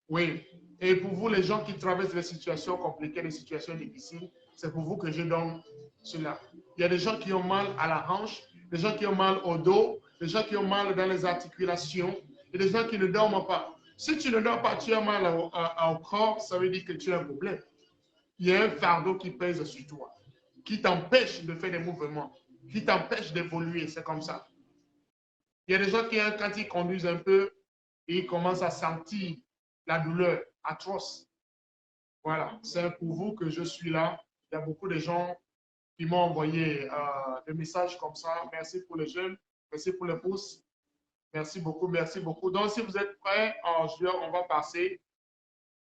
Oui. Et pour vous, les gens qui traversent des situations compliquées, des situations difficiles, c'est pour vous que je donne cela. Il y a des gens qui ont mal à la hanche, des gens qui ont mal au dos, des gens qui ont mal dans les articulations, et des gens qui ne dorment pas. Si tu ne dors pas, tu as mal au corps, ça veut dire que tu as un problème. Il y a un fardeau qui pèse sur toi, qui t'empêche de faire des mouvements, qui t'empêche d'évoluer. C'est comme ça. Il y a des gens qui, quand ils conduisent un peu, ils commencent à sentir la douleur atroce. Voilà, c'est pour vous que je suis là. Il y a beaucoup de gens qui m'ont envoyé des messages comme ça. Merci pour les jeunes, merci pour les pouces. Merci beaucoup, merci beaucoup. Donc, si vous êtes prêts, on va passer.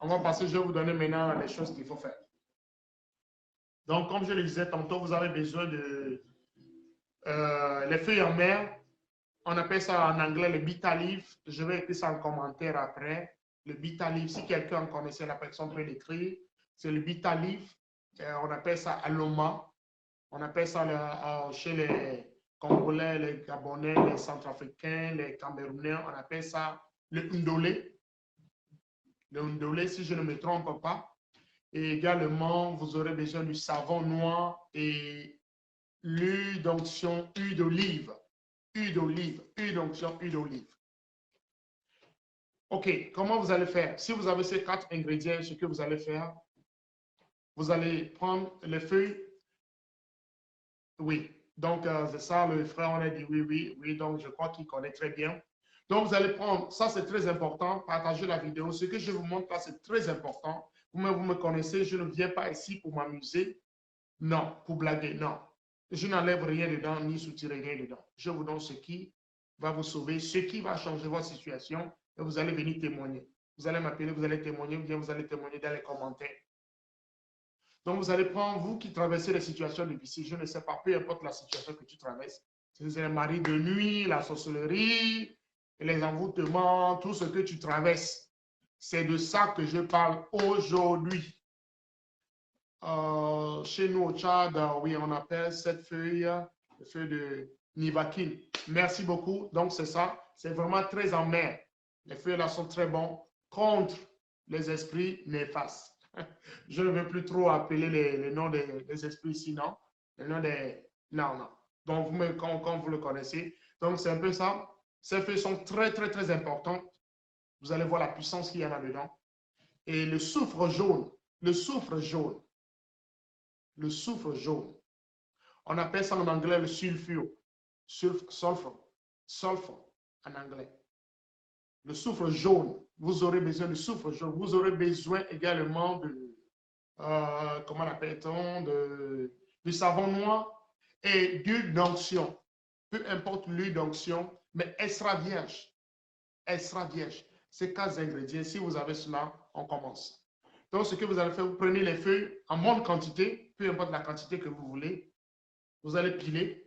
Je vais vous donner maintenant les choses qu'il faut faire. Donc, comme je le disais tantôt, vous avez besoin de les feuilles en mer. On appelle ça en anglais le bitter leaf. Je vais écrire ça en commentaire après. Le bitter leaf, si quelqu'un connaissait, la personne peut l'écrire. C'est le bitter leaf. On appelle ça aloma. On appelle ça chez les Congolais, les Gabonais, les Centrafricains, les Camerounais, on appelle ça le ndolé. Le ndolé, si je ne me trompe pas. Et également, vous aurez besoin du savon noir et l'huile d'onction, huile d'olive. Huile d'olive, huile d'onction, huile d'olive. OK, comment vous allez faire? Si vous avez ces 4 ingrédients, ce que vous allez faire, vous allez prendre les feuilles. Oui, donc c'est ça, le frère, on a dit oui, donc je crois qu'il connaît très bien. Donc, vous allez prendre, ça c'est très important, partagez la vidéo. Ce que je vous montre là, c'est très important. Vous me connaissez, je ne viens pas ici pour m'amuser. Non, pour blaguer, non. Je n'enlève rien dedans, ni soutirer rien dedans. Je vous donne ce qui va vous sauver, ce qui va changer votre situation et vous allez venir témoigner. Vous allez m'appeler, vous allez témoigner, ou bien vous allez témoigner dans les commentaires. Donc, vous allez prendre, vous qui traversez les situations difficiles, je ne sais pas, peu importe la situation que tu traverses, c'est le mari de nuit, la sorcellerie, les envoûtements, tout ce que tu traverses. C'est de ça que je parle aujourd'hui. Chez nous au Tchad, oui, on appelle cette feuille, le feuille de Nivakin. Merci beaucoup. Donc, c'est ça. C'est vraiment très amer. Les feuilles là sont très bons contre les esprits néfastes. Je ne veux plus trop appeler les noms des esprits ici, non. Les noms des... Non, non. Donc, quand vous le connaissez. Donc, c'est un peu ça. Ces feuilles sont très, très, très importantes. Vous allez voir la puissance qu'il y en a dedans. Et le soufre jaune, le soufre jaune, le soufre jaune. On appelle ça en anglais le sulfure. Sulfur en anglais. Le soufre jaune. Vous aurez besoin de soufre jaune. Vous aurez besoin également de, comment l'appelle-t-on, du savon noir et d'huile d'onction. Peu importe l'huile d'onction, mais extra vierge. Extra vierge. Ces 4 ingrédients, si vous avez cela, on commence. Donc, ce que vous allez faire, vous prenez les feuilles en bonne quantité, peu importe la quantité que vous voulez. Vous allez piler.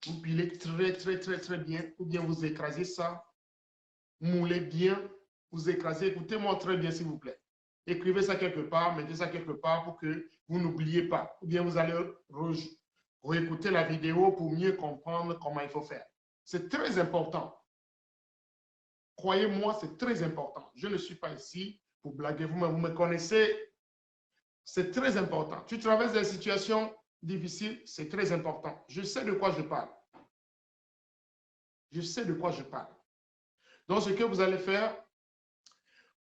Vous pilez très, très, très, très bien. Ou bien vous écrasez ça. Moulez bien. Vous écrasez. Écoutez-moi très bien, s'il vous plaît. Écrivez ça quelque part. Mettez ça quelque part pour que vous n'oubliez pas. Ou bien vous allez réécouter la vidéo pour mieux comprendre comment il faut faire. C'est très important. Croyez-moi, c'est très important. Je ne suis pas ici pour blaguer. Vous me connaissez. C'est très important. Tu traverses des situations difficiles, c'est très important. Je sais de quoi je parle. Je sais de quoi je parle. Donc, ce que vous allez faire,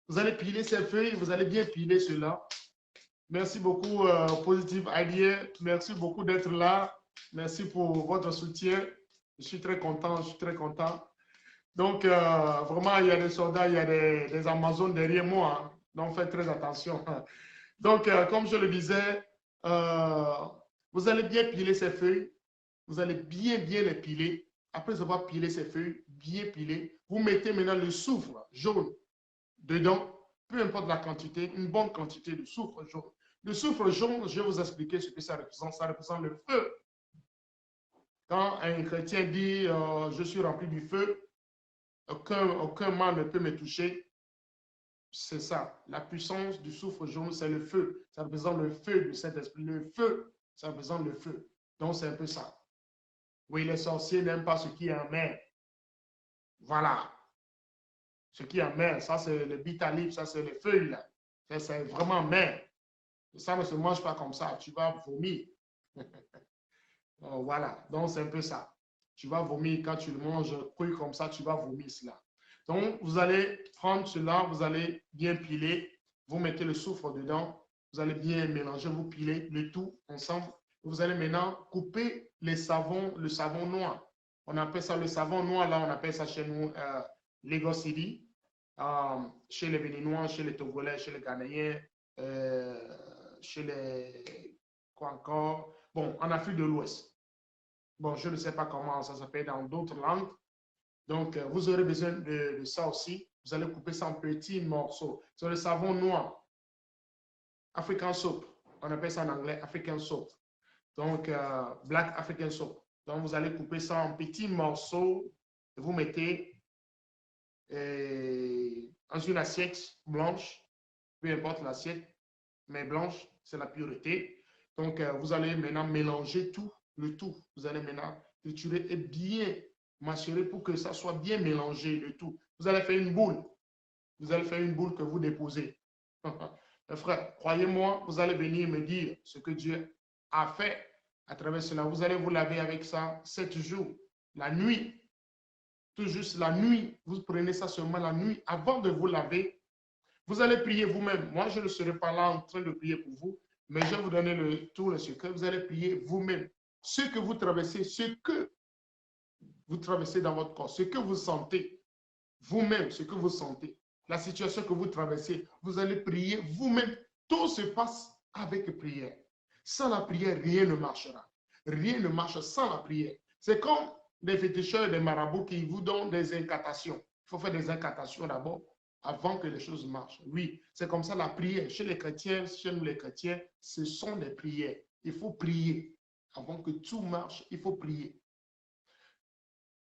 vous allez piler ces feuilles, vous allez bien piler cela. Merci beaucoup, Positive Idea. Merci beaucoup d'être là. Merci pour votre soutien. Je suis très content, je suis très content. Donc, vraiment, il y a des soldats, il y a des Amazones derrière moi. Hein. Donc, faites très attention. Donc, comme je le disais, vous allez bien piler ces feuilles. Vous allez bien, bien les piler. Après avoir pilé ces feuilles, bien pilées, vous mettez maintenant le soufre jaune dedans, peu importe la quantité, une bonne quantité de soufre jaune. Le soufre jaune, je vais vous expliquer ce que ça représente. Ça représente le feu. Quand un chrétien dit je suis rempli du feu, aucun mal ne peut me toucher, c'est ça. La puissance du soufre jaune, c'est le feu. Ça représente le feu du Saint-Esprit. Le feu, ça représente le feu. Donc, c'est un peu ça. Oui, les sorciers n'aiment pas ce qui est amer. Voilà. Ce qui est amer, ça c'est le bitalib, ça c'est les feuilles là. C'est vraiment amer. Ça ne se mange pas comme ça. Tu vas vomir. Voilà. Donc, c'est un peu ça. Tu vas vomir quand tu le manges cru comme ça, tu vas vomir cela. Donc, vous allez prendre cela, vous allez bien piler. Vous mettez le soufre dedans. Vous allez bien mélanger, vous pilez le tout ensemble. Vous allez maintenant couper le savon noir. On appelle ça le savon noir, là, on appelle ça chez nous Lagos City, chez les Béninois, chez les Togolais, chez les Ghanéens, chez les... Quoi encore? Bon, en Afrique de l'Ouest. Bon, je ne sais pas comment ça s'appelle dans d'autres langues. Donc, vous aurez besoin de ça aussi. Vous allez couper ça en petits morceaux. C'est le savon noir. African soap. On appelle ça en anglais African soap. Donc, Black African soap. Donc, vous allez couper ça en petits morceaux et vous mettez dans une assiette blanche, peu importe l'assiette, mais blanche, c'est la pureté. Donc, vous allez maintenant mélanger tout, le tout. Vous allez maintenant triturer et bien macérer pour que ça soit bien mélangé, le tout. Vous allez faire une boule. Vous allez faire une boule que vous déposez. Frère, croyez-moi, vous allez venir me dire ce que Dieu a fait à travers cela. Vous allez vous laver avec ça 7 jours, la nuit. Tout juste la nuit, vous prenez ça seulement la nuit. Avant de vous laver, vous allez prier vous-même. Moi, je ne serai pas là en train de prier pour vous, mais je vais vous donner tout le secret. Vous allez prier vous-même. Ce que vous traversez, ce que vous traversez dans votre corps, ce que vous sentez, vous-même, ce que vous sentez, la situation que vous traversez, vous allez prier vous-même. Tout se passe avec prière. Sans la prière, rien ne marchera. Rien ne marche sans la prière. C'est comme des féticheurs et des marabouts qui vous donnent des incantations. Il faut faire des incantations d'abord avant que les choses marchent. Oui, c'est comme ça la prière. Chez les chrétiens, chez nous les chrétiens, ce sont des prières. Il faut prier. Avant que tout marche, il faut prier.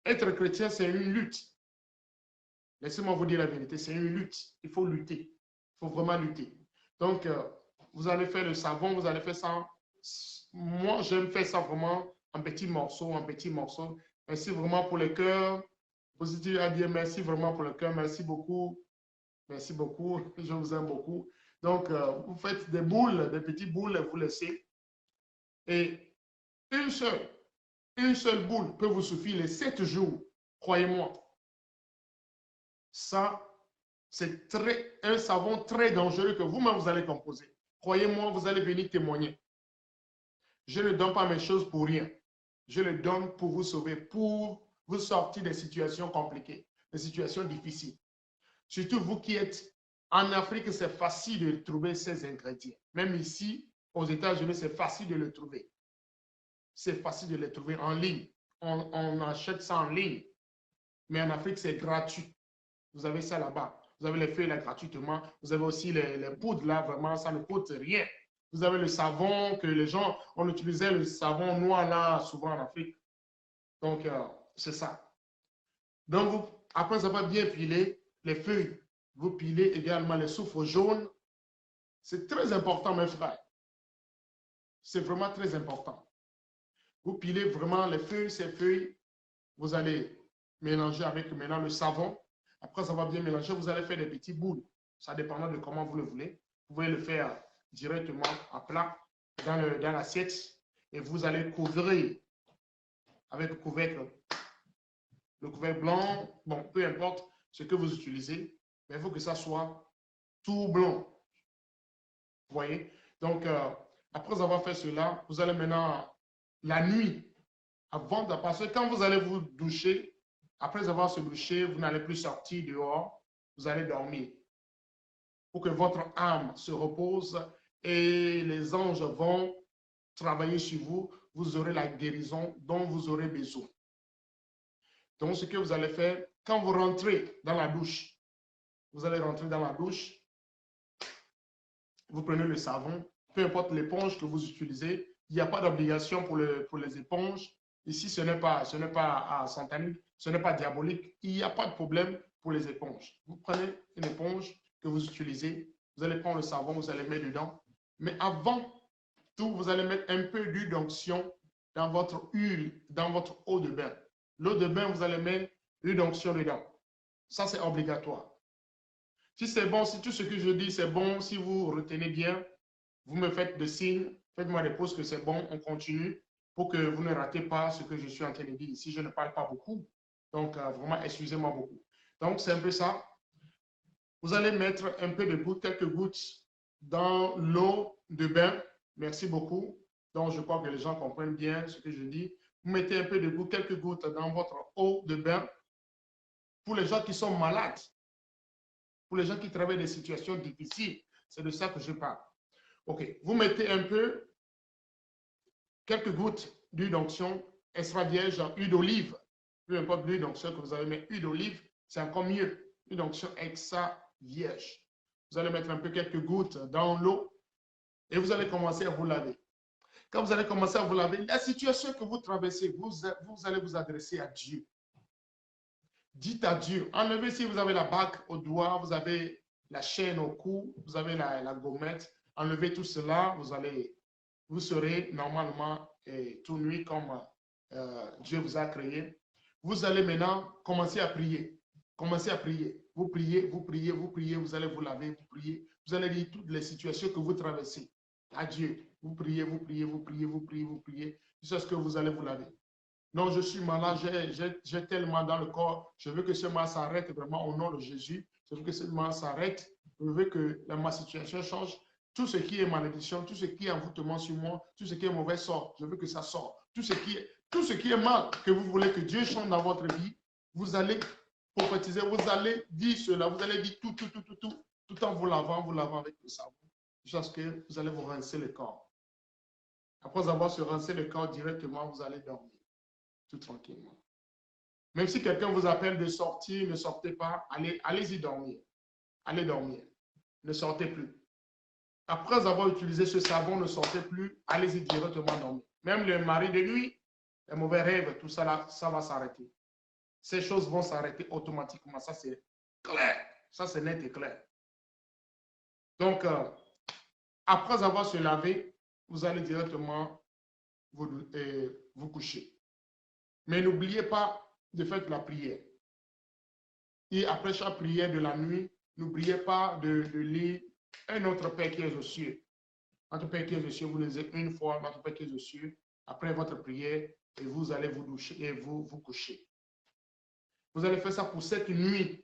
Être chrétien, c'est une lutte. Laissez-moi vous dire la vérité, c'est une lutte. Il faut lutter. Il faut vraiment lutter. Donc, vous allez faire le savon, vous allez faire ça. Moi, j'aime faire ça vraiment en petits morceaux, en petits morceaux. Merci vraiment pour le cœur. Positif à dire merci vraiment pour le cœur. Merci beaucoup. Merci beaucoup. Je vous aime beaucoup. Donc, vous faites des boules, des petites boules, vous laissez. Et une seule boule peut vous suffire les 7 jours. Croyez-moi. Ça, c'est un savon très dangereux que vous-même vous allez composer. Croyez-moi, vous allez venir témoigner. Je ne donne pas mes choses pour rien. Je le donne pour vous sauver, pour vous sortir des situations compliquées, des situations difficiles. Surtout vous qui êtes en Afrique, c'est facile de trouver ces ingrédients. Même ici, aux États-Unis, c'est facile de les trouver. C'est facile de les trouver en ligne. On achète ça en ligne. Mais en Afrique, c'est gratuit. Vous avez ça là-bas. Vous avez les feuilles là gratuitement. Vous avez aussi les poudres là, vraiment, ça ne coûte rien. Vous avez le savon que les gens, on utilisait le savon noir là, souvent en Afrique. Donc, c'est ça. Donc, après avoir bien pilé les feuilles, vous pilez également les soufres jaunes. C'est très important, mes frères. C'est vraiment très important. Vous pilez vraiment les feuilles, ces feuilles, vous allez mélanger avec maintenant le savon. Après avoir bien mélangé, vous allez faire des petites boules. Ça dépendra de comment vous le voulez. Vous pouvez le faire directement à plat dans l'assiette et vous allez couvrir avec le couvercle blanc. Bon, peu importe ce que vous utilisez, mais il faut que ça soit tout blanc. Vous voyez? Donc, après avoir fait cela, vous allez maintenant, la nuit, avant de passer, quand vous allez vous doucher, après avoir se douché, vous n'allez plus sortir dehors, vous allez dormir. Pour que votre âme se repose et les anges vont travailler sur vous, vous aurez la guérison dont vous aurez besoin. Donc, ce que vous allez faire, quand vous rentrez dans la douche, vous allez rentrer dans la douche, vous prenez le savon, peu importe l'éponge que vous utilisez, il n'y a pas d'obligation pour les éponges. Ici, ce n'est pas satanique, ce n'est pas diabolique. Il n'y a pas de problème pour les éponges. Vous prenez une éponge que vous utilisez, vous allez prendre le savon, vous allez mettre dedans. Mais avant tout, vous allez mettre un peu d'huile d'onction dans votre huile, dans votre eau de bain. L'eau de bain, vous allez mettre l'huile d'onction dedans. Ça, c'est obligatoire. Si c'est bon, si tout ce que je dis, c'est bon, si vous retenez bien, vous me faites des signes, faites-moi des pauses que c'est bon, on continue pour que vous ne ratez pas ce que je suis en train de dire ici. Je ne parle pas beaucoup, donc vraiment, excusez-moi beaucoup. Donc, c'est un peu ça. Vous allez mettre un peu de gouttes, quelques gouttes dans l'eau de bain. Merci beaucoup. Donc, je crois que les gens comprennent bien ce que je dis. Vous mettez un peu de gouttes, quelques gouttes dans votre eau de bain. Pour les gens qui sont malades, pour les gens qui travaillent des situations difficiles, c'est de ça que je parle. OK. Vous mettez un peu, quelques gouttes d'huile d'onction extra vierge, huile d'olive. Peu importe l'huile d'onction que vous avez, mais huile d'olive, c'est encore mieux. Huile d'onction extra vierge. Vous allez mettre un peu quelques gouttes dans l'eau et vous allez commencer à vous laver. Quand vous allez commencer à vous laver, la situation que vous traversez, vous allez vous adresser à Dieu. Dites à Dieu. Enlevez si vous avez la bague au doigt, vous avez la chaîne au cou, vous avez la gommette. Enlevez tout cela, vous serez normalement tout nuit comme Dieu vous a créé. Vous allez maintenant commencer à prier. Commencez à prier. Vous priez, vous priez, vous priez, vous allez vous laver, vous priez. Vous allez dire toutes les situations que vous traversez à Dieu. Vous priez, vous priez, vous priez, vous priez, vous priez, jusqu'à ce que vous allez vous laver. Non, je suis malade, j'ai tellement dans le corps. Je veux que ce mal s'arrête vraiment au nom de Jésus. Je veux que ce mal s'arrête. Je veux que ma situation change. Tout ce qui est malédiction, tout ce qui est envoûtement sur moi, tout ce qui est mauvais sort, je veux que ça sorte. Tout ce qui est mal que vous voulez que Dieu change dans votre vie, vous allez prophétiser, vous allez dire cela, vous allez dire tout en vous lavant avec le savon, jusqu'à ce que vous allez vous rincer le corps. Après avoir se rincé le corps directement, vous allez dormir, tout tranquillement. Même si quelqu'un vous appelle de sortir, ne sortez pas, allez-y dormir. Allez dormir. Ne sortez plus. Après avoir utilisé ce savon, ne sortez plus, allez-y directement dormir. Même le mari de nuit, les mauvais rêves, tout ça là, ça va s'arrêter. Ces choses vont s'arrêter automatiquement. Ça, c'est clair. Ça, c'est net et clair. Donc, après avoir se lavé, vous allez directement vous coucher. Mais n'oubliez pas de faire la prière. Et après chaque prière de la nuit, n'oubliez pas de lire un autre Père qui est aux cieux. Notre Père qui est aux cieux, vous lisez une fois notre Père qui est aux cieux, après votre prière, et vous allez vous doucher et vous coucher. Vous allez faire ça pour cette nuit,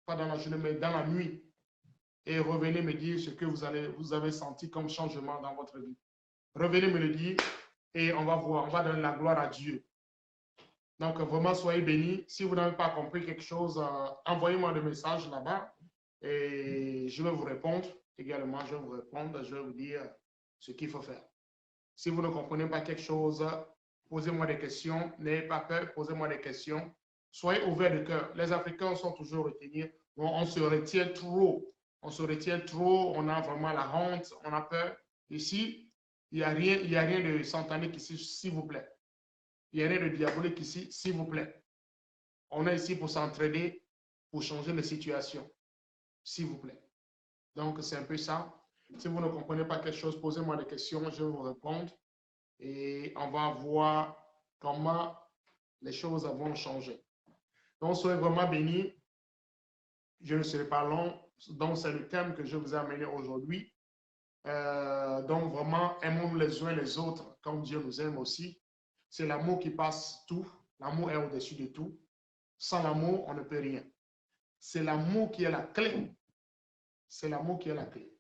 pas dans la journée, mais dans la nuit. Et revenez me dire ce que vous avez senti comme changement dans votre vie. Revenez me le dire et on va voir, on va donner la gloire à Dieu. Donc, vraiment, soyez bénis. Si vous n'avez pas compris quelque chose, envoyez-moi des messages là-bas et je vais vous répondre également. Je vais vous répondre, je vais vous dire ce qu'il faut faire. Si vous ne comprenez pas quelque chose, posez-moi des questions. N'ayez pas peur, posez-moi des questions. Soyez ouverts de cœur. Les Africains sont toujours retenus. Bon, on se retient trop. On se retient trop. On a vraiment la honte. On a peur. Ici, il n'y a rien de satanique ici, s'il vous plaît. Il n'y a rien de diabolique ici, s'il vous plaît. On est ici pour s'entraider, pour changer les situations, s'il vous plaît. Donc, c'est un peu ça. Si vous ne comprenez pas quelque chose, posez-moi des questions, je vais vous répondre. Et on va voir comment les choses vont changer. Donc, soyez vraiment bénis. Je ne serai pas long. Donc, c'est le thème que je vous ai amené aujourd'hui. Donc, vraiment, aimons les uns les autres comme Dieu nous aime aussi. C'est l'amour qui passe tout. L'amour est au-dessus de tout. Sans l'amour, on ne peut rien. C'est l'amour qui est la clé. C'est l'amour qui est la clé.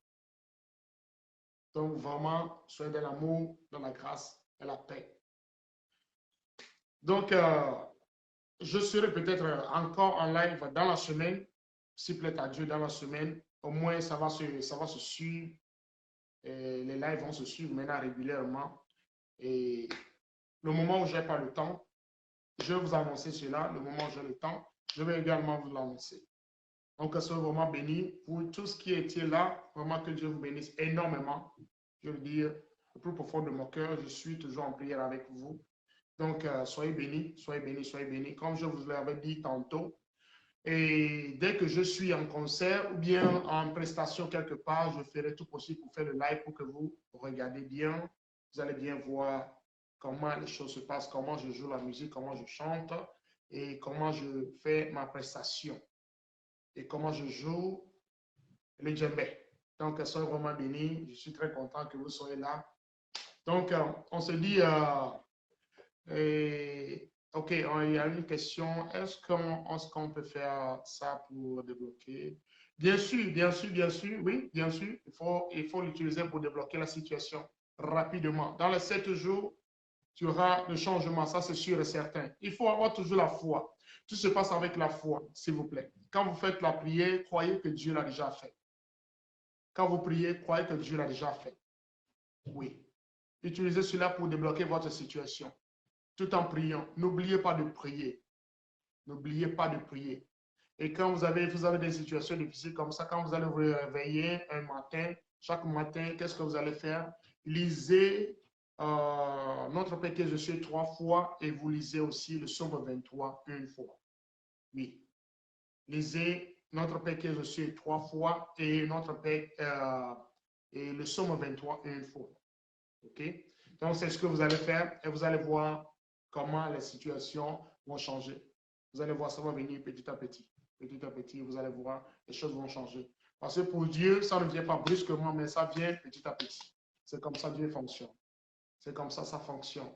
Donc, vraiment, soyez dans l'amour, dans la grâce et la paix. Donc, je serai peut-être encore en live dans la semaine, s'il plaît à Dieu, dans la semaine. Au moins, ça va se suivre. Et les lives vont se suivre maintenant régulièrement. Et le moment où je n'ai pas le temps, je vais vous annoncer cela. Le moment où j'ai le temps, je vais également vous l'annoncer. Donc, soyez vraiment bénis pour tout ce qui était là. Vraiment que Dieu vous bénisse énormément. Je veux dire, le plus profond de mon cœur, je suis toujours en prière avec vous. Donc, soyez bénis, soyez bénis, soyez bénis. Comme je vous l'avais dit tantôt, et dès que je suis en concert ou bien en prestation quelque part, je ferai tout possible pour faire le live pour que vous regardez bien. Vous allez bien voir comment les choses se passent, comment je joue la musique, comment je chante et comment je fais ma prestation et comment je joue le djembé. Donc, soyez vraiment bénis. Je suis très content que vous soyez là. Donc, on se dit... OK, il y a une question. Est-ce qu'on peut faire ça pour débloquer? Bien sûr, bien sûr, bien sûr, oui, bien sûr. Il faut l'utiliser pour débloquer la situation rapidement. Dans les 7 jours, tu auras le changement, ça c'est sûr et certain. Il faut avoir toujours la foi. Tout se passe avec la foi, s'il vous plaît. Quand vous faites la prière, croyez que Dieu l'a déjà fait. Quand vous priez, croyez que Dieu l'a déjà fait. Oui. Utilisez cela pour débloquer votre situation. Tout en priant. N'oubliez pas de prier. N'oubliez pas de prier. Et quand vous avez des situations difficiles comme ça, quand vous allez vous réveiller un matin, chaque matin, qu'est-ce que vous allez faire? Lisez Notre Père que je suis 3 fois et vous lisez aussi le Psaume 23 une fois. Oui. Lisez Notre Père que je suis 3 fois et Notre Père et le Psaume 23 une fois. OK? Donc, c'est ce que vous allez faire et vous allez voir comment les situations vont changer. Vous allez voir, ça va venir petit à petit. Petit à petit, vous allez voir, les choses vont changer. Parce que pour Dieu, ça ne vient pas brusquement, mais ça vient petit à petit. C'est comme ça Dieu fonctionne. C'est comme ça fonctionne.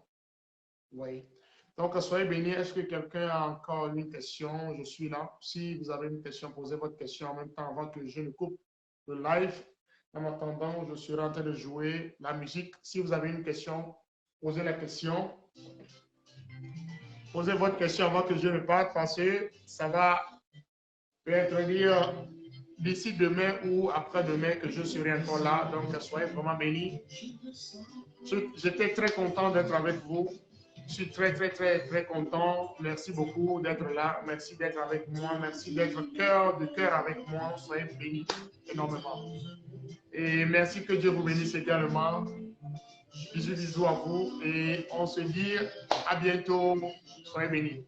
Oui. Donc, soyez bénis. Est-ce que quelqu'un a encore une question? Je suis là. Si vous avez une question, posez votre question en même temps avant que je ne coupe le live. En attendant, je serai en train de jouer la musique. Si vous avez une question, posez la question. Posez votre question avant que je ne parte parce que ça va peut-être dire d'ici demain ou après-demain que je serai encore là. Donc, soyez vraiment bénis. J'étais très content d'être avec vous. Je suis très content. Merci beaucoup d'être là. Merci d'être avec moi. Merci d'être cœur de cœur avec moi. Soyez bénis énormément. Et merci, que Dieu vous bénisse également. Bisous à vous. Et on se dit à bientôt. Soyez bénis.